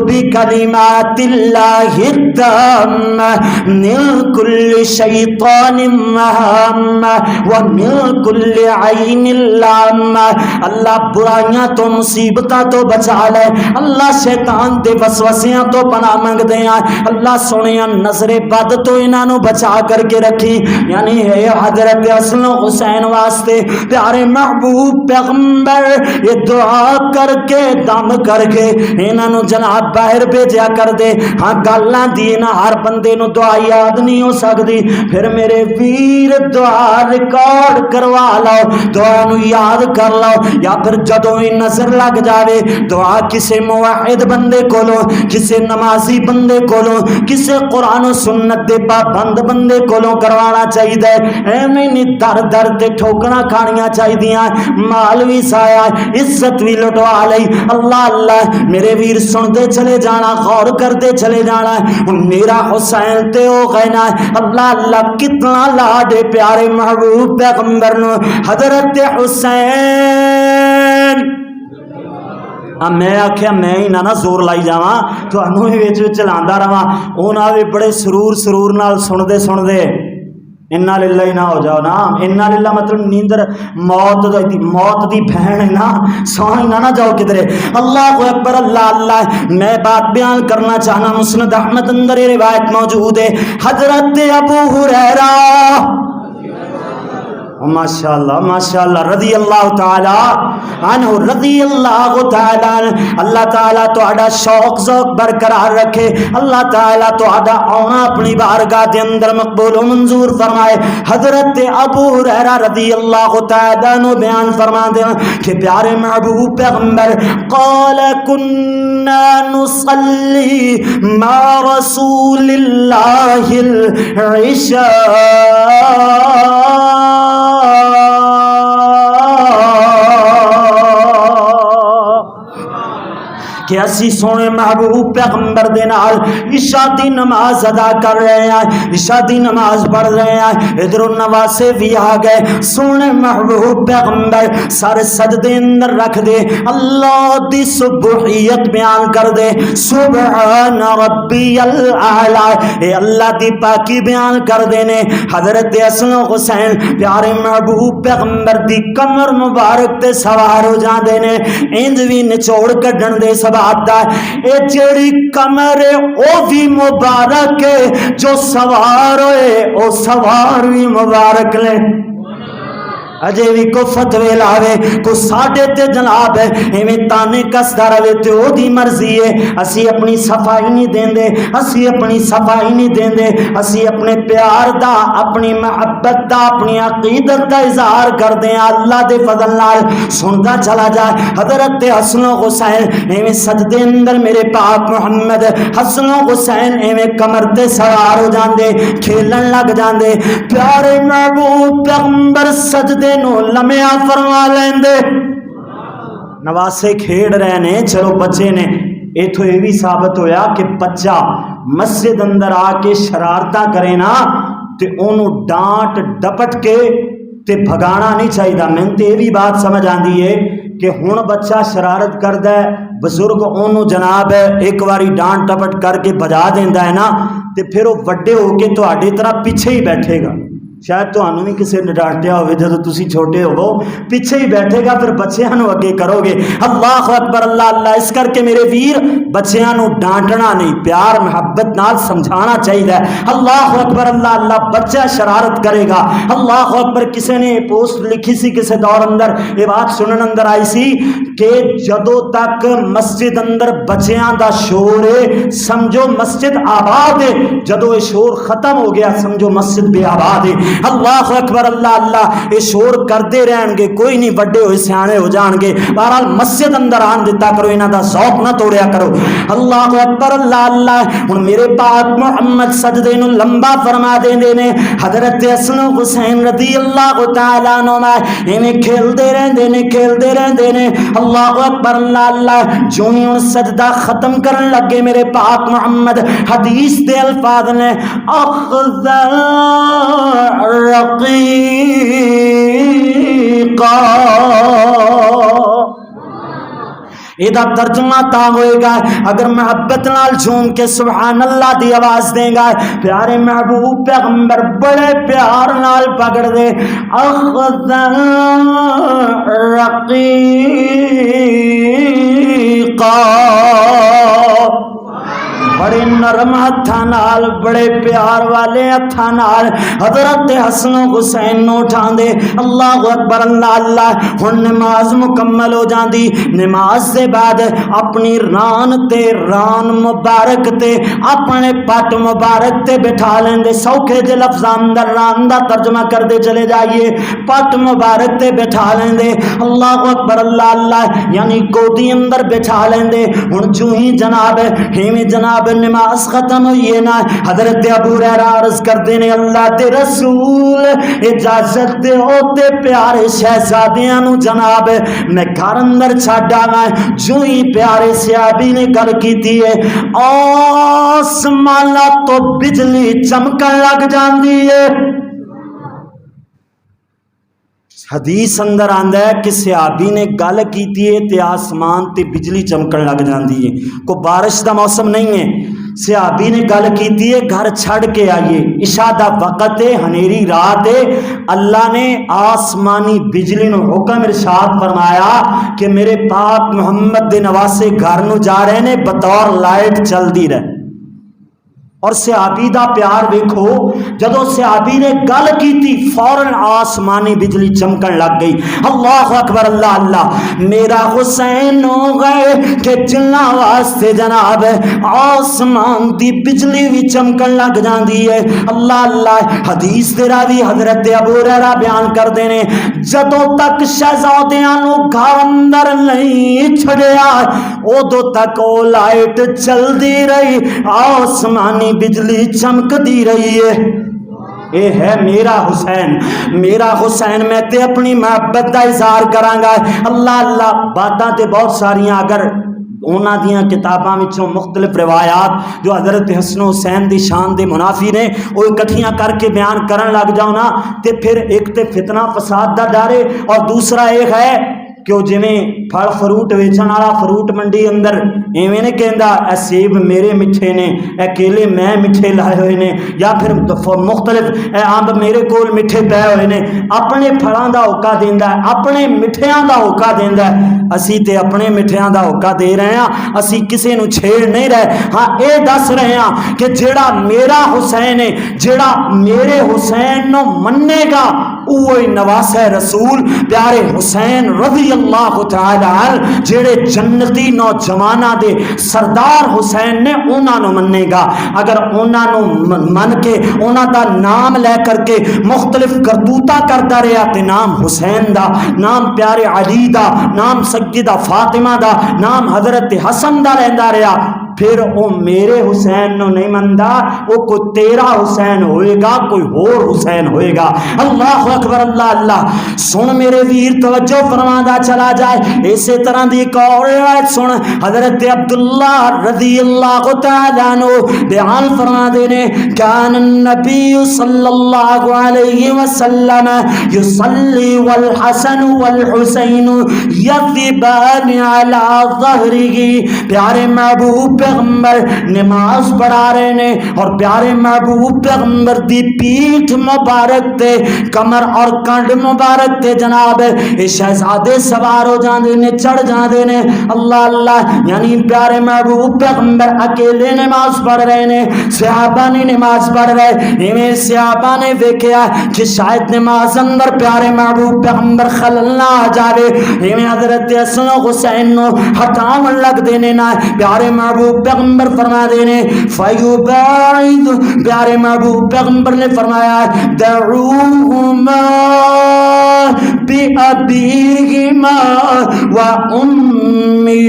بکلمات اللہ التامہ من کل شیطان مہام ومن کل عین لامہ اللہ برائیاں تو مصیبتاں تو بچا لے اللہ شیطان دے وسوسیاں تو پناہ منگ دیاں اللہ سونیاں نظر بد تو انہاں نو بچا کر کے رکھی یعنی ہے حضرت حسن و حسین واسطے پیارے محبوب پیغمبر یہ دعا کر کے دم کر کے انہاں نو جناب باہر بھیجیا کر دے ہاں گلاں دی نہ ہر بندے نو دعا یاد نہیں ہو سکتی پھر میرے ویر دعا ریکارڈ کروا لو دعا نو یاد کر لو یا پھر جدوں ہی نظر لگ جاوے دعا کسے موحد بندے کولوں کسے نمازی بندے کولوں کسے قرآن و سنت دے پابند بندے کولوں کروانا چاہیے ایویں نہیں در در تے ٹھوکنا کھانیاں چاہیدیاں مال بھی ضائع عزت بھی لٹوا لئی اللہ اللہ میرے ویر سنتے چلے جانا غور کرتے چلے جانا میرا حسین تے ہو گئے نا اللہ اللہ کتنا لاڈے پیارے محبوب پیغمبر نو حضرت حسین میں آخیا میں ہی نہ زور لائی جاواں تھانوں ہی وچ چلاندہ رہواں انہاں بھی بڑے سرور نال سنتے سنتے انا للہ نہ ہو جاؤ نا انا للہ مطلب نیندر موت دی بہن ہے نا سوئی نہ جاؤ کدھر اللہ اکبر اللہ اللہ میں بات بیان کرنا چاہنا مسند احمد اندر یہ روایت موجود ہے حضرت ابو ہریرہ ماشاءاللہ رضی اللہ تعالی عنہ رضی اللہ تعالی عنہ اللہ تعالی تو آڈا شوق ذوق برقرار رکھے اللہ تعالی تو آڈا آنا اپنی بارگاہ دے اندر مقبول و منظور فرمائے حضرت ابو ہریرہ رضی اللہ تعالی عنہ بیان فرما دے کہ پیارے محبوب پیغمبر قال کننا نصلی مع رسول اللہ العشاء کہ اسی سونے محبوب پیغمبر دے نال عشاء دی نماز ادا کر رہے ہیں عشاء دی نماز پڑھ رہے ہیں ادھر نواسے بھی آ گئے سونے محبوب پیغمبر سارے سجدے اندر رکھ دے اللہ دی سبحیت بیان کر دے سبحان ربی الاعلی اے اللہ دی پاکی بیان کر دینے حضرت حسن و حسین پیارے محبوب پیغمبر دی کمر مبارک تے سوار ہو جان دینے انج بھی نچوڑ کڈن دے سب آتا ہے اے جیڑی کمر او بھی مبارک ہے جو سوار ہوئے او سوار بھی مبارک لے اجے بھی کو فتوے لاوے کو ساڈے تے جناب ہے ایویں تانے کسدا رہے تے او دی مرضی ہے اسی اپنی صفائی نہیں دیندے اسی اپنی صفائی نہیں دیندے اسی اپنے پیار دا اپنی محبت دا اپنی عقیدت دا اظہار کردے ہیں اللہ دے فضل نال سندا چلا جائے حضرت حسن و حسین ایویں سجدے اندر میرے پاک محمد حسن و حسین ایویں کمر تے سوار ہو جاندے کھیلن لگ جاندے پیارے محبوب پیغمبر سجدے نو لمیا فرما لیندے نواسے کھیڑ رہے نے چلو بچے نے ایتھو یہ بھی ثابت ہویا کہ بچہ مسجد اندر آ کے شرارتاں کرے نا تے انہوں ڈانٹ ڈپٹ کے تے بھگانا نہیں چاہیے میں تے یہ بھی بات سمجھ آندی ہے کہ ہن بچہ شرارت کردا ہے بزرگ انہوں جناب ہے ایک واری ڈانٹ ٹپٹ کر کے بجا دیندا ہے نا تے پھر وہ وڈے ہو کے تہاڈی طرح پیچھے ہی بیٹھے گا شاید تہانوں بھی کسی نے ڈانٹیا ہوئے جدو تسی چھوٹے ہو پیچھے ہی بیٹھے گا پھر بچیاں نو اگے کرو گے اللہ اکبر اللہ اللہ اس کر کے میرے ویر بچیاں نو ڈانٹنا نہیں پیار محبت نال سمجھانا چاہیے اللہ اکبر اللہ اللہ بچہ شرارت کرے گا اللہ اکبر کسی نے پوسٹ لکھی سی کسی دور اندر یہ بات سنن اندر آئی سی کہ جدو تک مسجد اندر بچیاں دا شور ہے سمجھو مسجد آباد ہے جدو یہ شور ختم ہو گیا سمجھو مسجد بے آباد ہے اللہ اکبر اللہ اللہ. یہ شور کرتے رہن گے کوئی نہیں, بڑے ہوئے سیانے ہو جان گے. بہرحال مسجد اندر آن دیتا کرو, انہاں دا ذوق نہ توڑیا کرو. اللہ اکبر اللہ اللہ. ہن میرے پاک محمد سجدے نو لمبا فرما دیندے نے. حضرت حسن حسین رضی اللہ تعالیٰ عنہ ایویں کھیلدے رہندے نے, کھیلدے رہندے نے. اللہ اکبر اللہ اللہ. جو ہی ہن سجدہ ختم کرن لگے میرے پاک محمد حدیث دے الفاظ نے اخذ رقیقا, یہ ترجمہ تا ہوئے گا اگر محبت نال جھوم کے سبحان اللہ دی آواز دیں گا. پیارے محبوب پیغمبر بڑے پیار نال پکڑ دے اخذ رقیقا, بڑے نرم ہتھاں نال, بڑے پیار والے ہتھاں نال حضرت حسن و حسین نو اٹھاندے. اللہ اکبر اللہ اللہ. ہن نماز مکمل ہو جاندی. نماز دے بعد اپنی ران تے, ران مبارک تے, اپنے پٹ مبارک تے بٹھا لیندے. سوکھے جے لفظاں اندر ران دا ترجمہ کردے چلے جائیے. پٹ مبارک تے بٹھا لیندے. اللہ اکبر اللہ اللہ, یعنی گودی اندر بٹھا لیندے. ہن جو ہی جناب ہیویں جناب نماز ختم ہوئی ہے نا, حضرت ابو ہریرہ عرض کرتے نے اللہ تے رسول اجازت دے ہوتے پیارے شہزادیاں نو جناب میں گھر اندر چھڈا میں. جو ہی پیارے صحابی نے گل کیتی ہے آسمان تو بجلی چمکن لگ جاندی ہے. حدیث اندر آندا ہے کہ صحابی نے گل کیتی ہے تے آسمان تے بجلی چمکن لگ جاندی ہے. کوئی بارش دا موسم نہیں ہے. صحابی نے گل کیتی ہے گھر چھڑ کے آئیے, عشاء دا وقت ہے, ہنیری رات ہے. اللہ نے آسمانی بجلی نو حکم ارشاد فرمایا کہ میرے پاک محمد دے نواسے گھر نو جا رہے نے بطور لائٹ چل دی رہے. اور صحابی دا پیار ویکھو, جدو صحابی نے گل کی تھی فوراً آسمانی بجلی چمکن لگ گئی. اللہ اکبر اللہ اللہ. میرا حسین ہو گئے کہ جنہ واسطے جناب آسمان دی بجلی بھی چمکن لگ جاندی ہے. اللہ اللہ. حدیث دے راوی حضرت ابو ہریرہ بیان کردے نے جدو تک شہزادیاں نو گھر اندر نہیں چھڑیا ادو تک او لائٹ چلدی رہی, آسمانی بجلی چمک دی رہی ہے. اے ہے میرا حسین, میرا حسین. میں تے اپنی محبت دا اظہار کراں گا. اللہ اللہ. باتاں تے بہت ساریاں اگر اونا دیاں کتاباں وچوں مختلف روایات جو حضرت حسن و حسین دی شان دے منافی نے وہ اکٹھیاں کر کے بیان کرن لگ جاؤ نا تے پھر ایک تے فتنہ فساد دا ڈر ہے, اور دوسرا ایک ہے کہ وہ جویں پھل فروٹ ویچن والا فروٹ منڈی اندر ایویں نہیں کہندا اے سیب میرے میٹھے نے, اے کیلے میں میٹھے لائے ہوئے نے, یا پھر مختلف اے امب میرے کول میٹھے پے ہوئے نے. اپنے پھلاں دا ہوکا دیندا ہے, اپنے مٹھیاں دا ہوکا دیندا ہے. اسی تے اپنے مٹھیاں دا ہوکا دے رہے ہیں, اسی کسے نو چھیڑ نہیں رہے. ہاں اے دس رہے ہیں کہ جیڑا میرا حسین ہے, جیڑا میرے حسین نو مننے گا اوہی نواسہ رسول پیارے حسین رضی اللہ تعالی عنہ جڑے جنتی نوجواناں دے سردار حسین نے انہاں نو مننے گا. اگر انہاں نو من کے انہاں دا نام لے کر کے مختلف کرتوتا کرتا رہا تے نام حسین دا, نام پیارے علی دا, نام سیدہ فاطمہ دا, نام حضرت حسن دا رہندا رہا, پھر وہ میرے حسین نو نہیں مندا, وہ کوئی تیرا حسین ہوئے گا, کوئی اور حسین ہوئے گا. اللہ اکبر اللہ اللہ. سن میرے ویر توجہ فرمادا چلا جائے. اسی طرح دی ایک اور روایت سن, حضرت عبداللہ رضی اللہ تعالی عنہ بیان فرما دے نے کان النبی صلی اللہ علیہ وسلم یصلی والحسن والحسین یضربان علی ظہرہ. پیارے محبوب پیغمبر نماز پڑھا رہے نے اور پیارے محبوب پیغمبر دی پیٹھ مبارک تے کمر اور کنڈ مبارک تے جناب شہزادے سوار ہو جاندے نے, چڑھ جاندے نے. اللہ اللہ. یعنی پیارے محبوب پیغمبر اکیلے نماز پڑھ رہے نے, صحابہ نے نماز پڑھ رہے. ایویں صحابہ نے ویکھیا کہ شاید نماز اندر پیارے محبوب پیغمبر خلل نہ آ جاوے. ایویں حضرت حسن و حسین نو ہٹاون لگ دینے نا. پیارے محبوب محبوب پیغمبر فرما دینے فیباعد پیارے محبوب پیغمبر نے فرمایا دعوہما بأبیہما و امی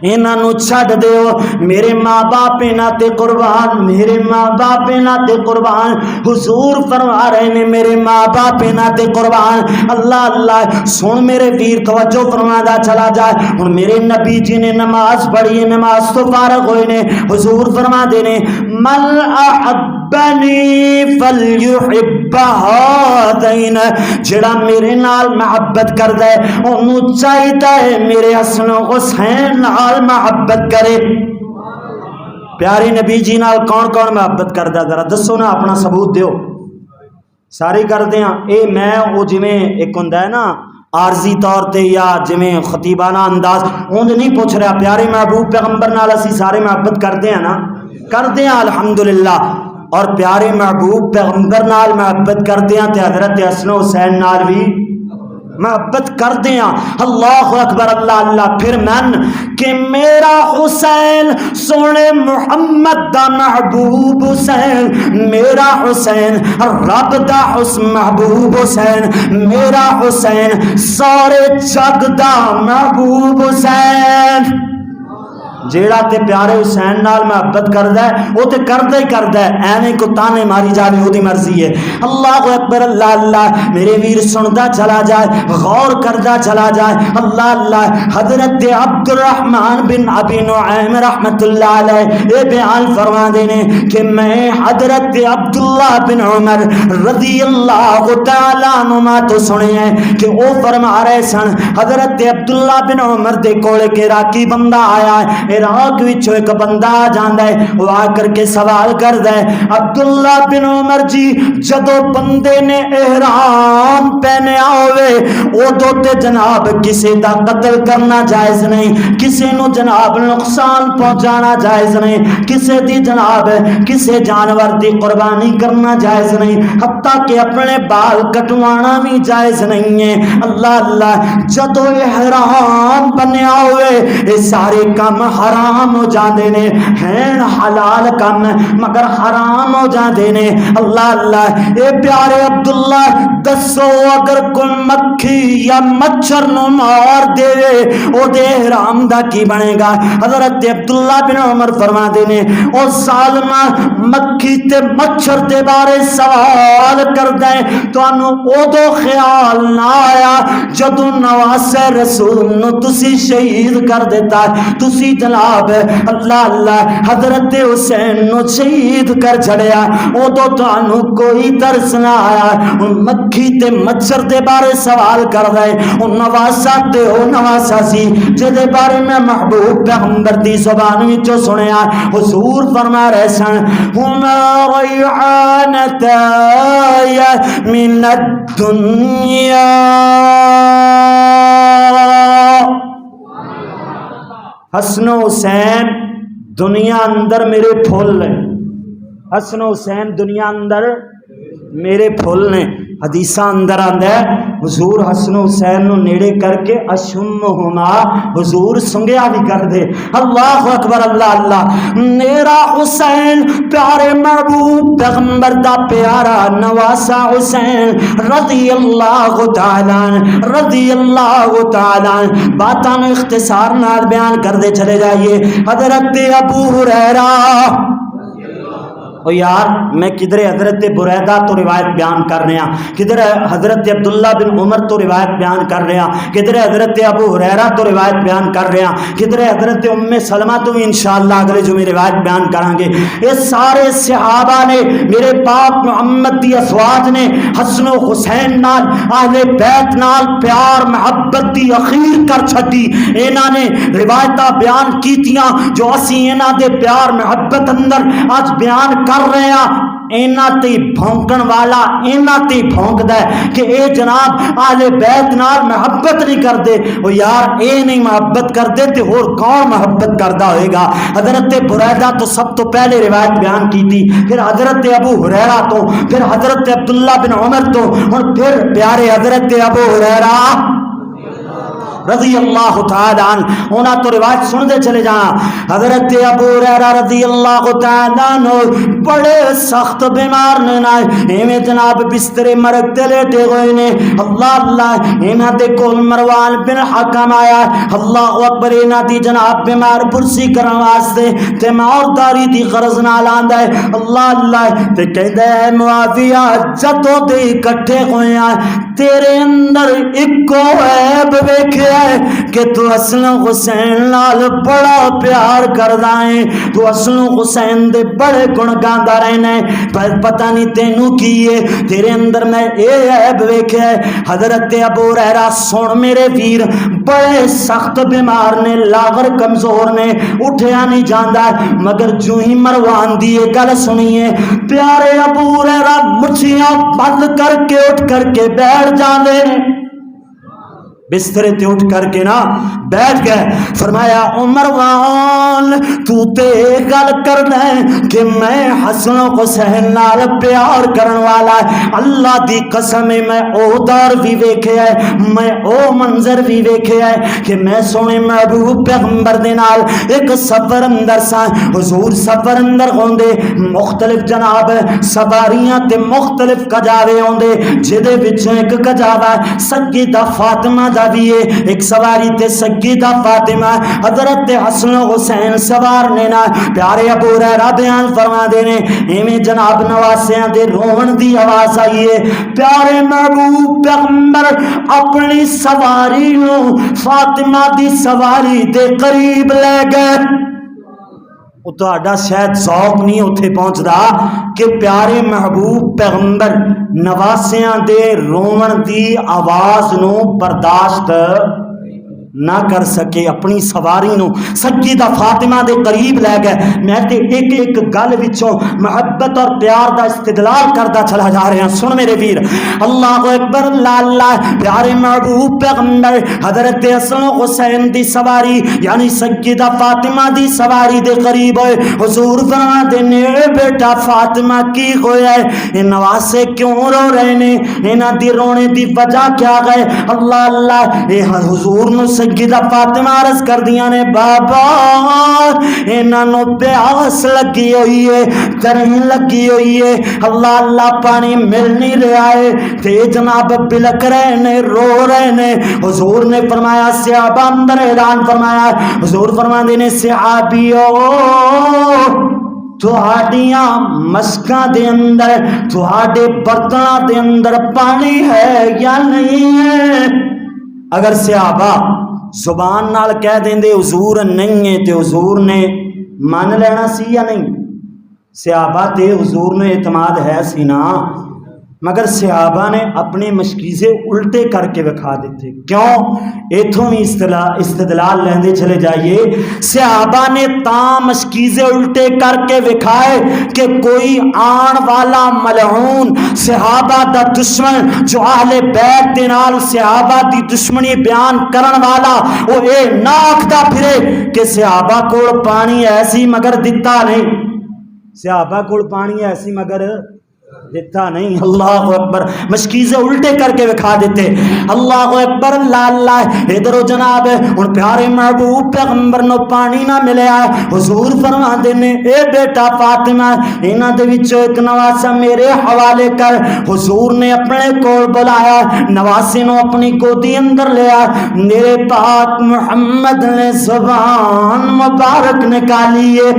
انہاں نو چھڈ دیو میرے ماں باپ انہاں تے قربان میرے ماں باپ انہاں تے قربان حضور فرما رہے نے میرے ماں باپ انہاں تے قربان اللہ اللہ سن میرے ویر توجہ فرما دا چلا جائے ہن میرے نبی جی نے نماز پڑھی ہے نماز تو فارغ ہوئے نے حضور فرما دے نے مل احبنی فلیحب ہذین جڑا میرے نال محبت کردا ہے اونوں چاہیدا ہے میرے حسن و حسین نال محبت کرے پیارے نبی جی نال کون کون محبت کردا ذرا دسو نا اپنا ثبوت دیو سارے کردے ہاں اے میں او جویں ایک ہوندا ہے نا عارضی طور تے یا جویں خطیبانہ انداز اونج نہیں پوچھ رہا پیارے محبوب پیغمبر نال اسی سارے محبت کردے ہیں نا کردے ہیں الحمدللہ اور پیارے محبوب پیغمبر نال محبت کردے ہیں تے حضرت حسن و حسین نال بھی محبت کر دیا اللہ اکبر اللہ اللہ پھر من کہ میرا حسین سونے محمد دا محبوب حسین میرا حسین رب دا حسن محبوب حسین میرا حسین سارے جگ دا محبوب حسین جیڑا تے پیارے حسین نال محبت کردا ہے او تے کردا ہی کردا ہے ایویں کو تانے ماری جاوے اودی مرضی ہے اللہ اکبر اللہ اللہ میرے ویر سندا چلا جائے غور کردا چلا جائے اللہ اللہ حضرت عبد الرحمن بن ابی نعیم رحمت اللہ علیہ اے بیان فرما دینے کہ میں حضرت عبداللہ بن عمر رضی اللہ تعالی عنہما تو سنے ہیں کہ او فرما رہے سن حضرت عبداللہ بن عمر دے کول کے راکی بندہ آیا ہے عراق وچ ایک بندہ آ جاندا ہے وہ آ کر کے سوال کردا ہے عبداللہ بن عمر جی جدوں بندے نے احرام پہنیا ہوئے اودوں تے جناب کسے دا قتل کرنا جائز نہیں کسے نو جناب نقصان پہنچانا جائز نہیں کسے دی جناب کسے جانور دی قربانی کرنا جائز نہیں حتیٰ کہ اپنے بال کٹوانا بھی جائز نہیں ہے اللہ اللہ جدوں احرام بنیا ہوئے یہ سارے کام حرام ہو جاندے نے ہیں حلال کام مگر حرام ہو جاندے نے اللہ اللہ اے پیارے عبداللہ دسو اگر کوئی مکھی یا مچھر نو مار دے او دے حرام دا کی بنے گا حضرت عبداللہ بن عمر فرما دے نے او ظالمہ مکھی تے مچھر دے بارے سوال کردے تو انو او دو خیال نہ آیا جدو نواسے رسول نو تسی شہید کر دیتا تسی جناب اللہ اللہ حضرت حسین نو شہید کر چھڑیا او تو انو کوئی ترس نہ آیا ان مکھی تے مچھر دے بارے سوال کر رہے ان نواسا تے او نواسا سی جدے بارے میں محبوب پیغمبر دی زبان وچوں سنیا حضور فرما رہے سن ہما ریحانتا من الدنیا حسن و حسین دنیا اندر میرے پھول نے حسن و حسین دنیا اندر میرے پھول نے حدیثہ اندر آندا ہے حضور حسن و حسین نو نیڑے کر کے اشمہما حضور سنگیا بھی کر دے اللہ اکبر اللہ اللہ میرا حسین پیارے محبوب پیغمبر دا پیارا نواسا حسین رضی اللہ تعالی باتاں نو اختصار نال بیان کر دے چلے جائیے حضرت ابو ہریرہ او یار میں کدھر حضرت بریدہ تو روایت بیان کر رہے ہیں کدھر حضرت عبداللہ بن عمر تو روایت بیان کر رہے ہیں کدھر حضرت ابو ہریرہ تو روایت بیان کر رہے ہیں کدھر حضرت ام سلمہ تو انشاءاللہ اگلے جمعے روایت بیان کریں گے یہ سارے صحابہ نے میرے پاک محمد دی ازواج نے حسن و حسین نال اہل بیت نال پیار محبت دی اخیر کر چھٹی انہاں نے روایتاں بیان کیتیاں جو اسی انہاں دے پیار محبت اندر آج بیان کر رہے ہیں اینا تی بھونکن والا اینا تی بھونک دے کہ اے جناب اہل بیت نال محبت نہیں کر دے وہ یار اے نہیں محبت کر دے تے اور کون محبت کردہ ہوئے گا حضرت بریدہ تو سب تو پہلے روایت بیان کی تھی پھر حضرت ابو ہریرہ تو پھر حضرت عبداللہ بن عمر تو اور پھر پیارے حضرت ابو ہریرہ رضی اللہ تعالی عنہ انہاں تو روایت سن دے چلے جانا حضرت ابو ہریرہ رضی اللہ تعالی عنہ بڑے سخت بیمار نے نا ایویں جناب بستر مرگ تے لیٹے ہوئے نے اللہ اللہ انہاں دے کول مروان بن حکم آیا اللہ اکبر انہاں دی جناب بیمار پرسی کرن واسطے تے مارداری دی غرض نال آندا ہے اللہ اللہ تے کہندا ہے معاویہ جدوں تے اکٹھے ہوئے ہیں تیرے اندر اکو عیب ویکھیا ہے کہ تو حسن حسین نال بڑا پیار کردا ہے تو حسن حسین دے بڑے گن گاندا رہنا ہے پر پتہ نہیں تینوں کی ہے تیرے اندر میں اے عیب ویکھیا ہے حضرت ابو ہریرہ سن میرے ویر بڑے سخت بیمار نے لاغر کمزور نے اٹھیا نہیں جاندا مگر جو ہی مروان دی یہ گل سنیے پیارے ابو ہریرہ مٹھیاں بند کر کے اٹھ کر کے بیٹھ جاندے بسترے تے اٹھ کر کے نا بیٹھ گئے فرمایا مروان تو تے گل کرنا ہے کہ میں حسن و حسین نال پیار کرن والا ہے اللہ دی قسم میں او دور بھی ویکھیا ہے میں او منظر بھی ویکھیا ہے کہ میں سونے محبوب پیغمبر دے نال ایک سفر اندر سا حضور سفر اندر ہوندے مختلف جناب سواریاں تے مختلف کجاوے ہوندے جدے وچوں ایک کجاوا سیدہ فاطمہ دا بھی ہے ایک سواری تے سیدہ فاطمہ حضرت حسن و حسین سوار نے نا پیارے ابو ہریرہ بیان فرما دے نے ایویں جناب نواسیاں دے رون دی آواز آئی ہے پیارے محبوب پیغمبر اپنی سواری نو فاطمہ دی سواری دے قریب لے گئے وہ تو آڈا شاید ذوق نہیں اتھے پہنچ دا کہ پیارے محبوب پیغمبر نواسیاں دے رون دی آواز نو برداشت نہ کر سکے اپنی سواری نو سیدہ فاطمہ دے قریب لے گئے میں تے ایک ایک گل وچوں محبت اور پیار دا استدلال کردا چلا جا رہے ہیں سن میرے ویر اللہ اکبر اللہ اللہ پیارے محبوب پیغمبر حضرت حسن و حسین دی سواری یعنی سیدہ فاطمہ دی سواری دے قریب ہوئے حضور فرما دے نے بیٹا فاطمہ کی ہویا ہے یہ نواسے کیوں رو رہے نے انہاں دی رونے دی وجہ کیا گئے اللہ اللہ اے حضور نو سیدہ فاطمہ عرض کر دیا نے بابا انہاں نو پیاس لگی ہوئی ہے ترہن لگی ہوئی ہے اللہ اللہ پانی مل نہیں رہا ہے تے جناب بلک رہے نے رو رہے نے حضور نے فرمایا صحابہ اندر اعلان فرمایا حضور فرما دینے صحابیو تہاڈیاں مشکاں دے اندر تہاڈے برتناں دے اندر پانی ہے یا نہیں ہے اگر صحابہ زبان نال کہہ دیندے حضور نہیں ہے تے حضور نے مان لینا سی یا نہیں صحابہ تے حضور نے اعتماد ہے سی نا مگر صحابہ نے اپنے مشکیزے الٹے کر کے وکھا دیتے کیوں ایتھوں بھی استدلال لیندے چلے جائیے صحابہ نے تاں مشکیزے الٹے کر کے وکھائے کہ کوئی آن والا ملعون صحابہ دا دشمن جو اہل بیت دے نال صحابہ دی دشمنی بیان کرن والا وہ اے ناک دا پھرے کہ صحابہ کول پانی ایسی مگر دتا نہیں صحابہ کول پانی ایسی مگر دیتا نہیں اللہ اکبر مشکیزیں الٹے کر کے وکھا دیتے اللہ اکبر اللہ اللہ ادھر جناب ان پیارے محبوب پیغمبر نو پانی نہ ملے آئے حضور فرما دینے اے بیٹا فاطمہ انہاں دے وچوں ایک نواسا میرے حوالے کر حضور نے اپنے کول بلایا نواسی نو اپنی گودی اندر لیا میرے پاک محمد نے زبان مبارک نکالی ہے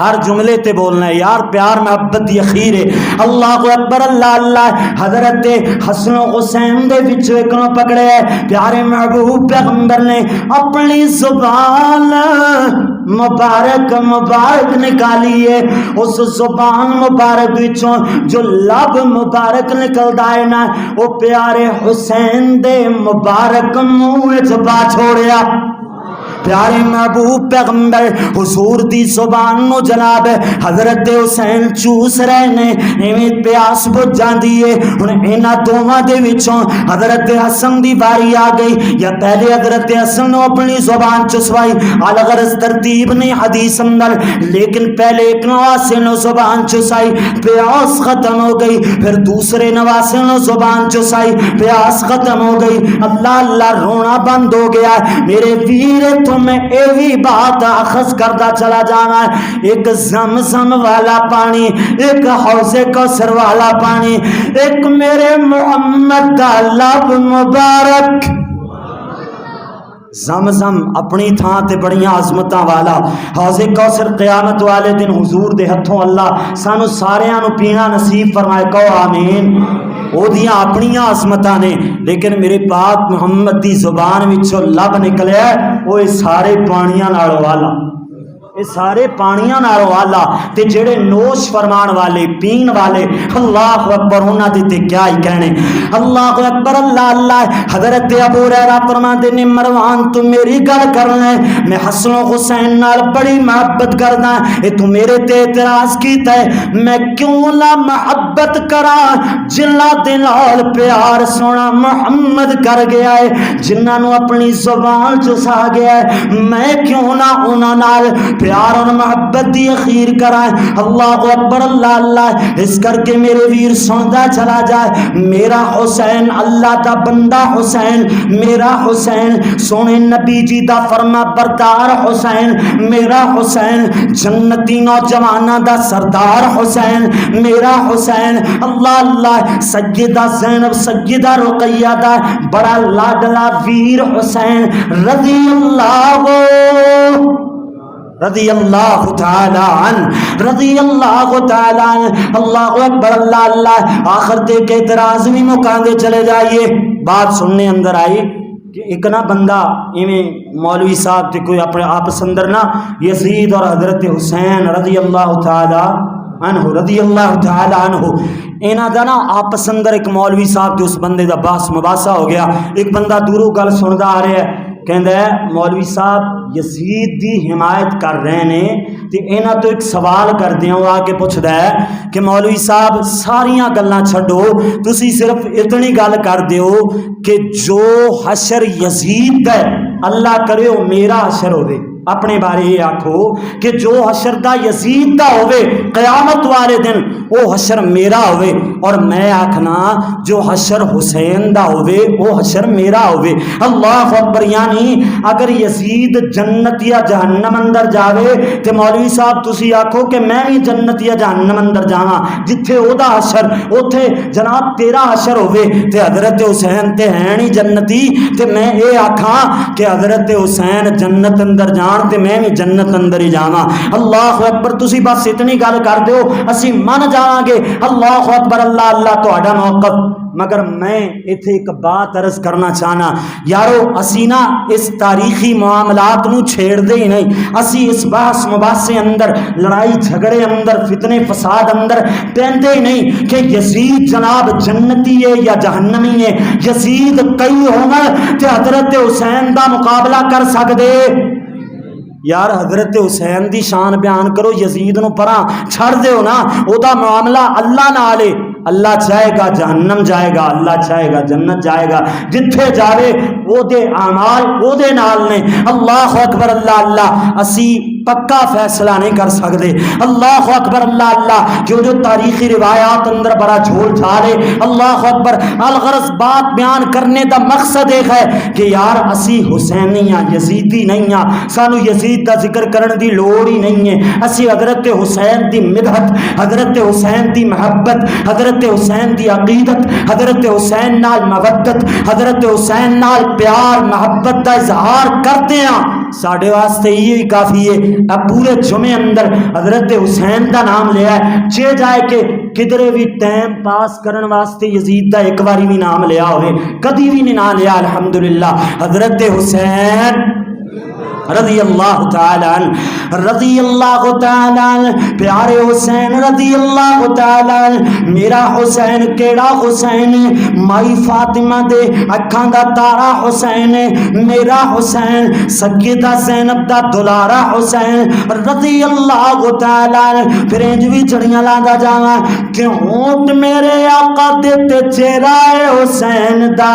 ہر جملے تے بولنا ہے یار پیار محبت دی اخیر ہے اللہ اکبر اللہ اللہ حضرت حسن و حسین دے وچوں ایک نو پکڑے پیارے محبوب پیغمبر نے اپنی زبان مبارک نکالی ہے اس زبان مبارک وچوں جو لب مبارک نکلدا ہے نا وہ پیارے حسین دے مبارک منہ وچ پا چھوڑیا پیارے محبوب پیغمبر حضور دی زبان نو جناب حضرت حسین چوس رہے نے، ایویں پیاس بجھ جاندی ہے۔ ہن انہاں دوواں دے وچوں حضرت حسن دی باری آ گئی، یا پہلے حضرت حسن نے اپنی زبان چسوائی، الغرض ترتیب نہیں حدیث اندر، لیکن پہلے ایک نواسے نے زبان چسائی، پیاس ختم ہو گئی، پھر دوسرے نواسے نے زبان چسائی، پیاس ختم ہو گئی، اللہ اللہ رونا بند ہو گیا۔ میرے ویر تمہیں اے بھی بات اخذ کردہ چلا جانا ہے، ایک زمزم والا پانی، ایک حوض کوثر والا پانی، ایک میرے محمد دا لب مبارک۔ زمزم اپنی تھان تے بڑیاں عظمتاں والا، حوض کوثر قیامت والے دن حضور دے ہتھوں اللہ سانو ساریاں نو پینا نصیب فرمائے، کہو آمین۔ او دیاں اپنیاں عظمتاں نے، لیکن میرے پاک محمد دی زبان وچوں لب نکلیا او اے سارے پانیاں نال والا، اے سارے پانیاں نال والا، تے جڑے نوش فرمان والے پین والے، اللہ اکبر، انہاں دے تے کیا ہی کہنے، اللہ اکبر، اللہ اللہ۔ حضرت ابو ہریرہ فرماندے نے مروان تو میری گل کرنا ہے، میں حسن و حسین نال بڑی محبت کردا، اے تو میرے تے اعتراض کیتا ہے، میں کیوں نہ محبت کراں جنہاں دے نال پیار سونا محمد کر گیا ہے، جنہاں نو اپنی زبان چسا گیا ہے، میں کیوں نہ انہاں نال پیار اور محبت دی اخیر کرائیں۔ اللہ اکبر، اللہ اللہ۔ اس کر کے میرے ویر سندا چلا جائے، میرا حسین اللہ دا بندہ حسین، میرا حسین سونے نبی جی دا فرما بردار حسین، میرا حسین جنتی نوجواناں دا سردار حسین، میرا حسین اللہ اللہ۔ سیدہ زینب سیدہ رقیہ دا بڑا لاڈلا ویر حسین رضی اللہ رضی اللہ تعالی عنہ، رضی اللہ تعالی عنہ، اللہ اکبر، اللہ اللہ۔ آخر دے کے اعتراض بھی مکاندے چلے جائیے۔ بات سننے اندر آئی کہ ایک نا بندہ ایویں مولوی صاحب تے کوئی اپنے آپس اندر نا یزید اور حضرت حسین رضی اللہ تعالی عنہ رضی اللہ تعالی عنہ انہاں دا نا آپس اندر ایک مولوی صاحب تے اس بندے دا باس مباحثہ ہو گیا۔ ایک بندہ دوروں گل سندا آ رہا ہے، کہندا ہے مولوی صاحب یزید دی حمایت کر رہے نے، تے انہاں تو ایک سوال کردے ہو، آ کے پوچھدا ہے کہ مولوی صاحب ساریاں گلاں چھڈو، تسی صرف اتنی گل کر دیو کہ جو حشر یزید ہے اللہ کرے او میرا حشر ہوے۔ اپنے بارے یہ آکھو کہ جو حشر دا یزید دا ہوئے قیامت والے دن وہ حشر میرا ہوئے، اور میں آکھنا جو حشر حسین دا ہوئے وہ حشر میرا ہوئے۔ اللہ اکبر۔ یعنی اگر یزید جنت یا جہنم اندر جاوے تے مولوی صاحب تسی آکھو کہ میں بھی جنت یا جہنم اندر جاواں، جتھے او دا حشر اوتھے جناب تیرا حشر ہوئے، تے حضرت حسین تے ہیں نہیں جنتی، تے میں اے آکھاں کہ حضرت حسین جنت اندر جان تے میں بھی جنت اندر ہی جاواں۔ اللہ اکبر۔ تسی بس اتنی گل کر دیو اسی من جاواں گے۔ اللہ اکبر، اللہ اللہ۔ تہاڈا موقف مگر میں ایتھے ایک بات عرض کرنا چاہنا، یارو اسی نا اس تاریخی معاملات نو چھیڑ دے ہی نہیں، اسی اس بحث مباحثے اندر لڑائی جھگڑے اندر فتنے فساد اندر پیندے ہی نہیں کہ یزید جناب جنتی ہے یا جہنمی ہے۔ یزید کئی ہون تے حضرت حسین دا مقابلہ کر سکدے؟ یار حضرت حسین دی شان بیان کرو، یزید نو پراں چھڑ دیو نا، او دا معاملہ اللہ نال ہے۔ اللہ چاہے گا جہنم جائے گا، اللہ چاہے گا جنت جائے گا، جتھے جاوے او دے اعمال او دے نال نے۔ اللہ اکبر، اللہ اللہ۔ اسی پکا فیصلہ نہیں کر سکتے۔ اللہ اکبر، اللہ اللہ۔ جو جو تاریخی روایات اندر بڑا جھول جھالے، اللہ اکبر۔ الغرض بات بیان کرنے دا مقصد ایک ہے کہ یار اسی حسینی ہاں، یزیدی نہیں ہاں، سانو یزید دا ذکر کرن دی لوڑ ہی نہیں ہے۔ اسی حضرت حسین دی مدحت، حضرت حسین دی محبت، حضرت حسین دی عقیدت، حضرت حسین نال مودت، حضرت حسین نال پیار محبت دا اظہار کرتے ہیں۔ ساڈے واسطے یہ کافی ہے۔ اب پورے جمعے اندر حضرت حسین دا نام لیا ہے، چے جائے کہ کدرے بھی ٹائم پاس کرن واسطے یزید دا ایک باری بھی نام لیا ہوئے، کدی بھی نہیں نام لیا۔ الحمدللہ حضرت حسین رضی اللہ تعالی عنہ، رضی اللہ تعالی عنہ، پیارے حسین رضی اللہ تعالی عنہ۔ میرا حسین کیڑا حسین ہے؟ مائی فاطمہ دے اکھاں دا تارا حسین ہے میرا حسین، سیدہ زینب دا دلارا حسین رضی اللہ تعالی عنہ۔ پھر انج وی چڑیاں لاندا جاواں کہ ہونٹ میرے آقا دے تے چہرہ حسین دا،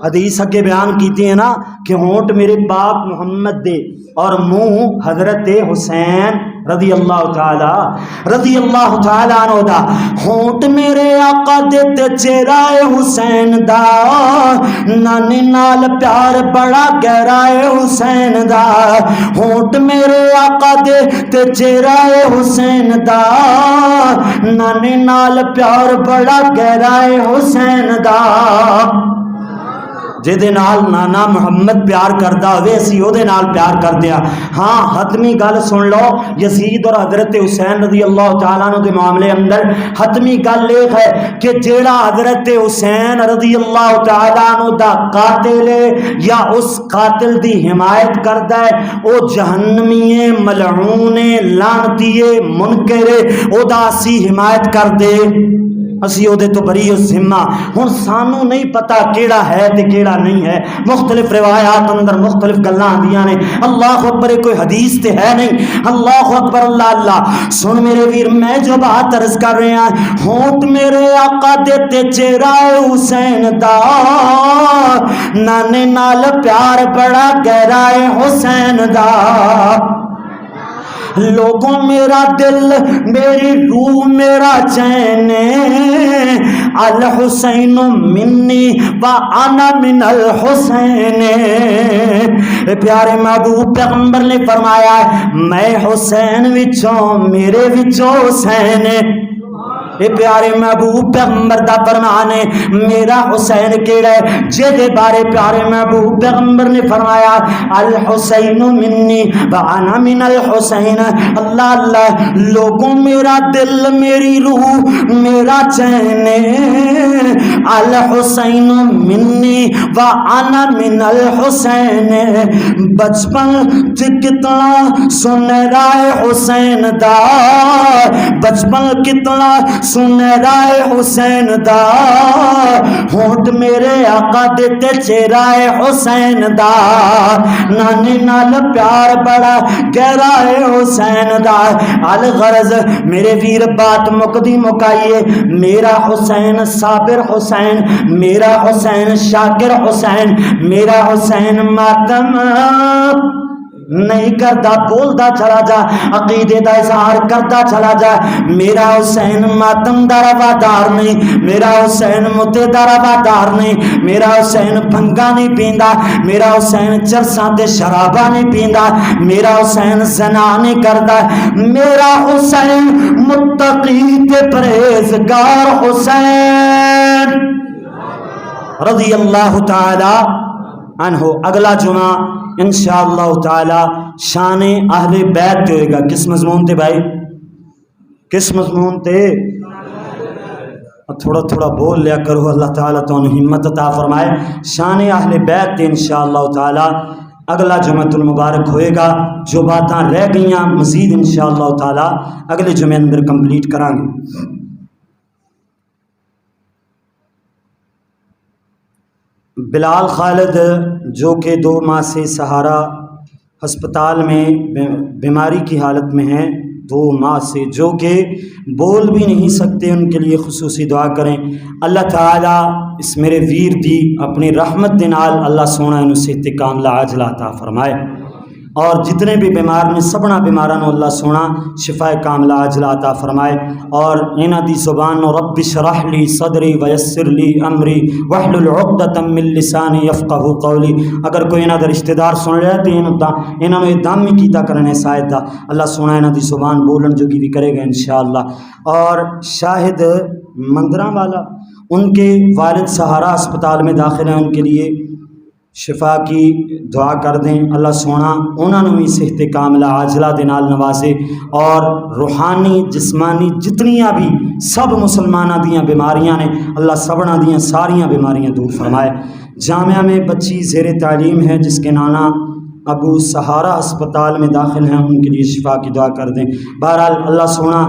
حدیث اگے بیان کیتی ہے نا کہ ہونٹ میرے پاک محمد دے اور منہ حضرت حسین رضی اللہ تعالی عنہ دا، ہونٹ میرے آقا دے تے چہرہ حسین دا، نانے نال پیار بڑا گہرا حسین دا، ہونٹ میرے آقا دے تے چہرہ حسین دا، نانے نال پیار بڑا گہرا حسین دا۔ جے نال نانا محمد پیار کردا ہوئے اسی او دے نال پیار کردے ہاں۔ ہاں حتمی گل سن لو، یزید اور حضرت حسین رضی اللہ تعالیٰ عنہ دے معاملے اندر حتمی گل یہ ہے کہ جیڑا حضرت حسین رضی اللہ تعالیٰ عنہ دا قاتل ہے یا اس قاتل دی حمایت کردا ہے او جہنمی ہے، ملعون ہے، لعنتی ہے، منکر ہے، او دا اسی حمایت کر دے، اسی او دے تو بری ذمہ۔ ہن سانو نہیں پتا کیڑا ہے تے کیڑا نہیں ہے، مختلف روایات اندر مختلف گلاں آندیاں نے۔ اللہ اکبر، کوئی حدیث تے ہے نہیں۔ اللہ اکبر، اللہ اللہ۔ سن میرے ویر، میں جو بات عرض کر رہے ہیں، ہونٹ میرے آقا دے تے چہرہ حسین دا، نانے نال پیار بڑا گہرا حسین دا، لوگوں میرا دل میری روح میرا چین، الحسین منی وانا من الحسین۔ پیارے محبوب پیغمبر نے فرمایا میں حسین وچوں میرے وچوں حسین، اے پیارے محبوب پیغمبر دا فرمان ہے۔ میرا حسین کیڑا ہے جے دے بارے پیارے محبوب پیغمبر نے فرمایا الحسین منی وانا من الحسین۔ اللہ اللہ، لوگوں میرا دل میری روح میرا چین، الحسین منی وانا من الحسین۔ بچپن کتنا سنہرا حسین دا، بچپن کتنا سنہرا حسین دا، ہونٹ میرے آقا دے تے چہرہ حسین دا، نانے نال پیار بڑا گہرا حسین دا۔ الغرض میرے ویر بات مکدی مکائیے، میرا حسین صابر حسین، میرا حسین شاکر حسین، میرا حسین ماتم نہیں کرتا، بولتا چلا جا، عقیدے دا اظہار کرتا چلا جا۔ میرا حسین ماتم دا روادار نہیں، میرا حسین متے دا روادار نہیں، میرا حسین بھنگا نہیں پیندا، میرا حسین چرساں تے شرابہ نہیں پیندا، میرا حسین زنا نہیں کردا، میرا حسین متقی تے پرہیزگار حسین رضی اللہ تعالی عنہ۔ اگلا جمعہ انشاءاللہ تعالی شان اہل بیت تے ہوئے گا۔ کس مضمون تے بھائی؟ کس مضمون تے؟ تھوڑا تھوڑا بول لیا کرو، اللہ تعالیٰ تو ہمت عطا فرمائے۔ شان اہل بیت تے انشاءاللہ تعالی اگلا جمعۃ المبارک ہوئے گا۔ جو باتاں رہ گئیاں مزید انشاءاللہ تعالی اگلے جمعے اندر کمپلیٹ کریں گے۔ بلال خالد جو کہ 2 ماہ سے سہارا ہسپتال میں بیماری کی حالت میں ہیں، 2 ماہ سے، جو کہ بول بھی نہیں سکتے، ان کے لیے خصوصی دعا کریں۔ اللہ تعالیٰ اس میرے ویر دی اپنی رحمت دے نال اللہ سونا انہوں سے صحت عاجلہ عطا فرمائے، اور جتنے بھی بیمار نے سبنا بیماران اللہ سونا شفا کاملہ عاجلہ عطا فرمائے، اور انہاں دی زبان رب اشرح لی صدری ویسر لی امری واحلل عقدۃ من لسانی یفقہوا قولی۔ اگر کوئی انہاں دا رشتہ دار سن رہا ہے تو انہاں نے دام ہی کیتا کرنے شاید دا اللہ سونا انہاں دی زبان بولن جو بھی کرے گا انشاءاللہ۔ اور شاہد مندراں والا، ان کے والد سہارا اسپتال میں داخل ہیں، ان کے لیے شفا کی دعا کر دیں، اللہ سونا انہوں نے بھی صحت کاملہ عاجلہ دے نال نوازے، اور روحانی جسمانی جتنیاں بھی سب مسلمانہ دیاں بیماریاں نے اللہ سبنا دیاں ساریاں بیماریاں دور فرمائے۔ جامعہ میں بچی زیر تعلیم ہے جس کے نانا ابو سہارا ہسپتال میں داخل ہیں، ان کے لیے شفا کی دعا کر دیں۔ بہرحال اللہ سونا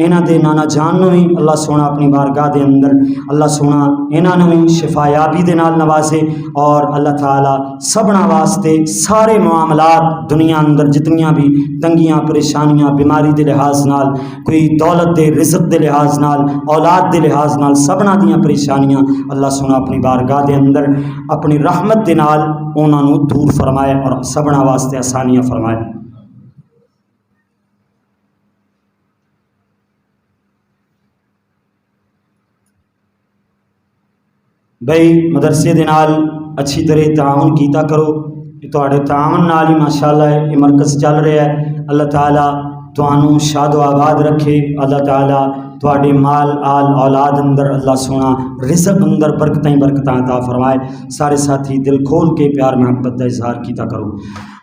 انہاں دے نانا جان نو بھی اللہ سونا اپنی بارگاہ دے اندر اللہ سونا انہاں نو بھی شفا یابی دے نال نوازے، اور اللہ تعالی سبنا واسطے سارے معاملات دنیا اندر جتنیاں بھی تنگیاں پریشانیاں بیماری دے لحاظ نال، کوئی دولت دے رزق دے لحاظ نال، اولاد دے لحاظ نال، سبنا دیاں پریشانیاں اللہ سونا اپنی بارگاہ دے اندر اپنی رحمت دے نال انہاں نو دور فرمائے اور سبنا واسطے آسانیاں فرمائے۔ بھائی مدرسے دے نال اچھی طرح تعاون کیتا کرو، تواڈے تعاون نال ہی ماشاءاللہ یہ مرکز چل رہا ہے۔ اللہ تعالیٰ تانوں شاد و آباد رکھے، اللہ تعالیٰ تواڈے مال آل اولاد اندر اللہ سونا رزق اندر برکتیں برکتاں عطا فرمائے۔ سارے ساتھی دل کھول کے پیار محبت کا اظہار کیتا کرو۔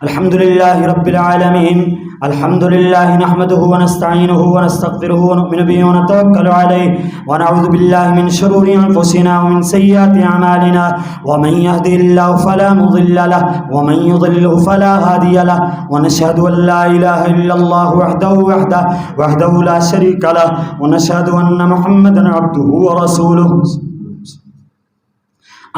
الحمدللہ رب العالمین، الحمدللہ نحمده ونستعینه ونستغفره ونؤمن به ونتوکل علیہ ونعوذ باللہ من شرور انفسنا ومن سیئات اعمالنا ومن يهده الله فلا مضل له ومن يضلل فلا هادي له ونشهد ان لا اله الا الله وحده لا شريك له ونشهد ان محمدا عبده ورسوله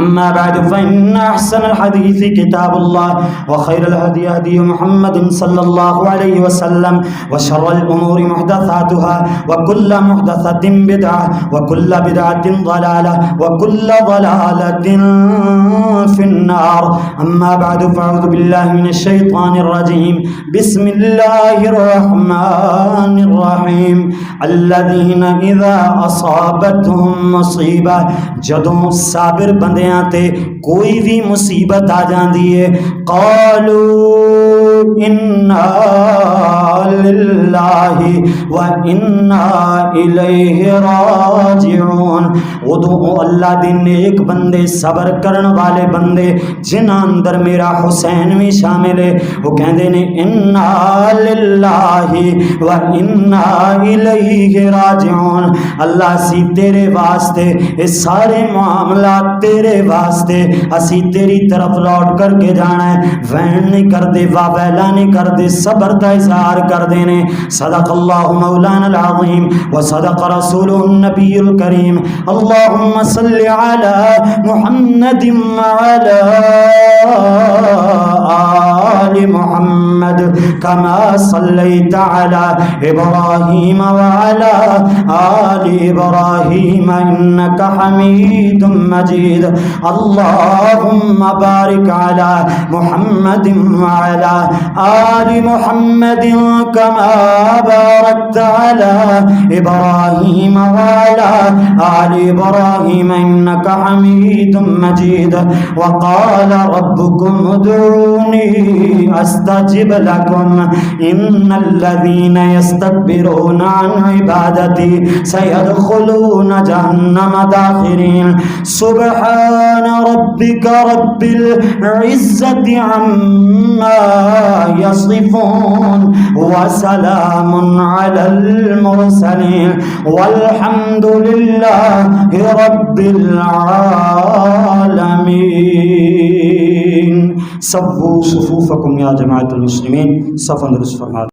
أما بعد فإن أحسن الحديث كتاب الله وخير الهدي هدي محمد صلى الله عليه وسلم وشر الأمور محدثاتها وكل محدثة بدعة وكل بدعة ضلالة وكل ضلالة في النار. أما بعد فأعوذ بالله من الشيطان الرجيم. بسم الله الرحمن الرحيم. الذين إذا أصابتهم مصيبة جدوں صابر بندے تے کوئی بھی مصیبت آ جاندی ہے، قالوا انا للہ وانا الیہ راجعون. ادو اللہ دے نیک بندے، صبر کرن والے بندے جنہاں اندر میرا حسین بھی شامل ہے، وہ کہندے نے انا للہ وانا الیہ راجعون. اللہ سی تیرے واسطے یہ سارے معاملات تیرے واسطے اسی تیری طرف لوٹ کر کے جانا ہے، وین نہیں کر دے، واویلا نہیں کر دے، صبر کا اظہار کر دینے. صدق اللہ مولانا العظیم وصدق رسولہ النبی الکریم. اللہم صلی علی محمد وعلی آل محمد کما صلیت علی ابراہیم وعلی آل ابراہیم انک حمید مجید. اللهم بارك على محمد وعلى آل محمد كما باركت على إبراهيم وعلى آل إبراهيم إنك حميد مجيد. وقال ربكم ادعوني أستجب لكم إن الذين يستكبرون عن عبادتي سيدخلون جهنم داخرين. سبحان ربك رب العزة عما يصفون وسلام على المرسلين والحمد لله رب العالمين. صفوا صفوفكم يا جماعة المسلمين. صف اندرس فرما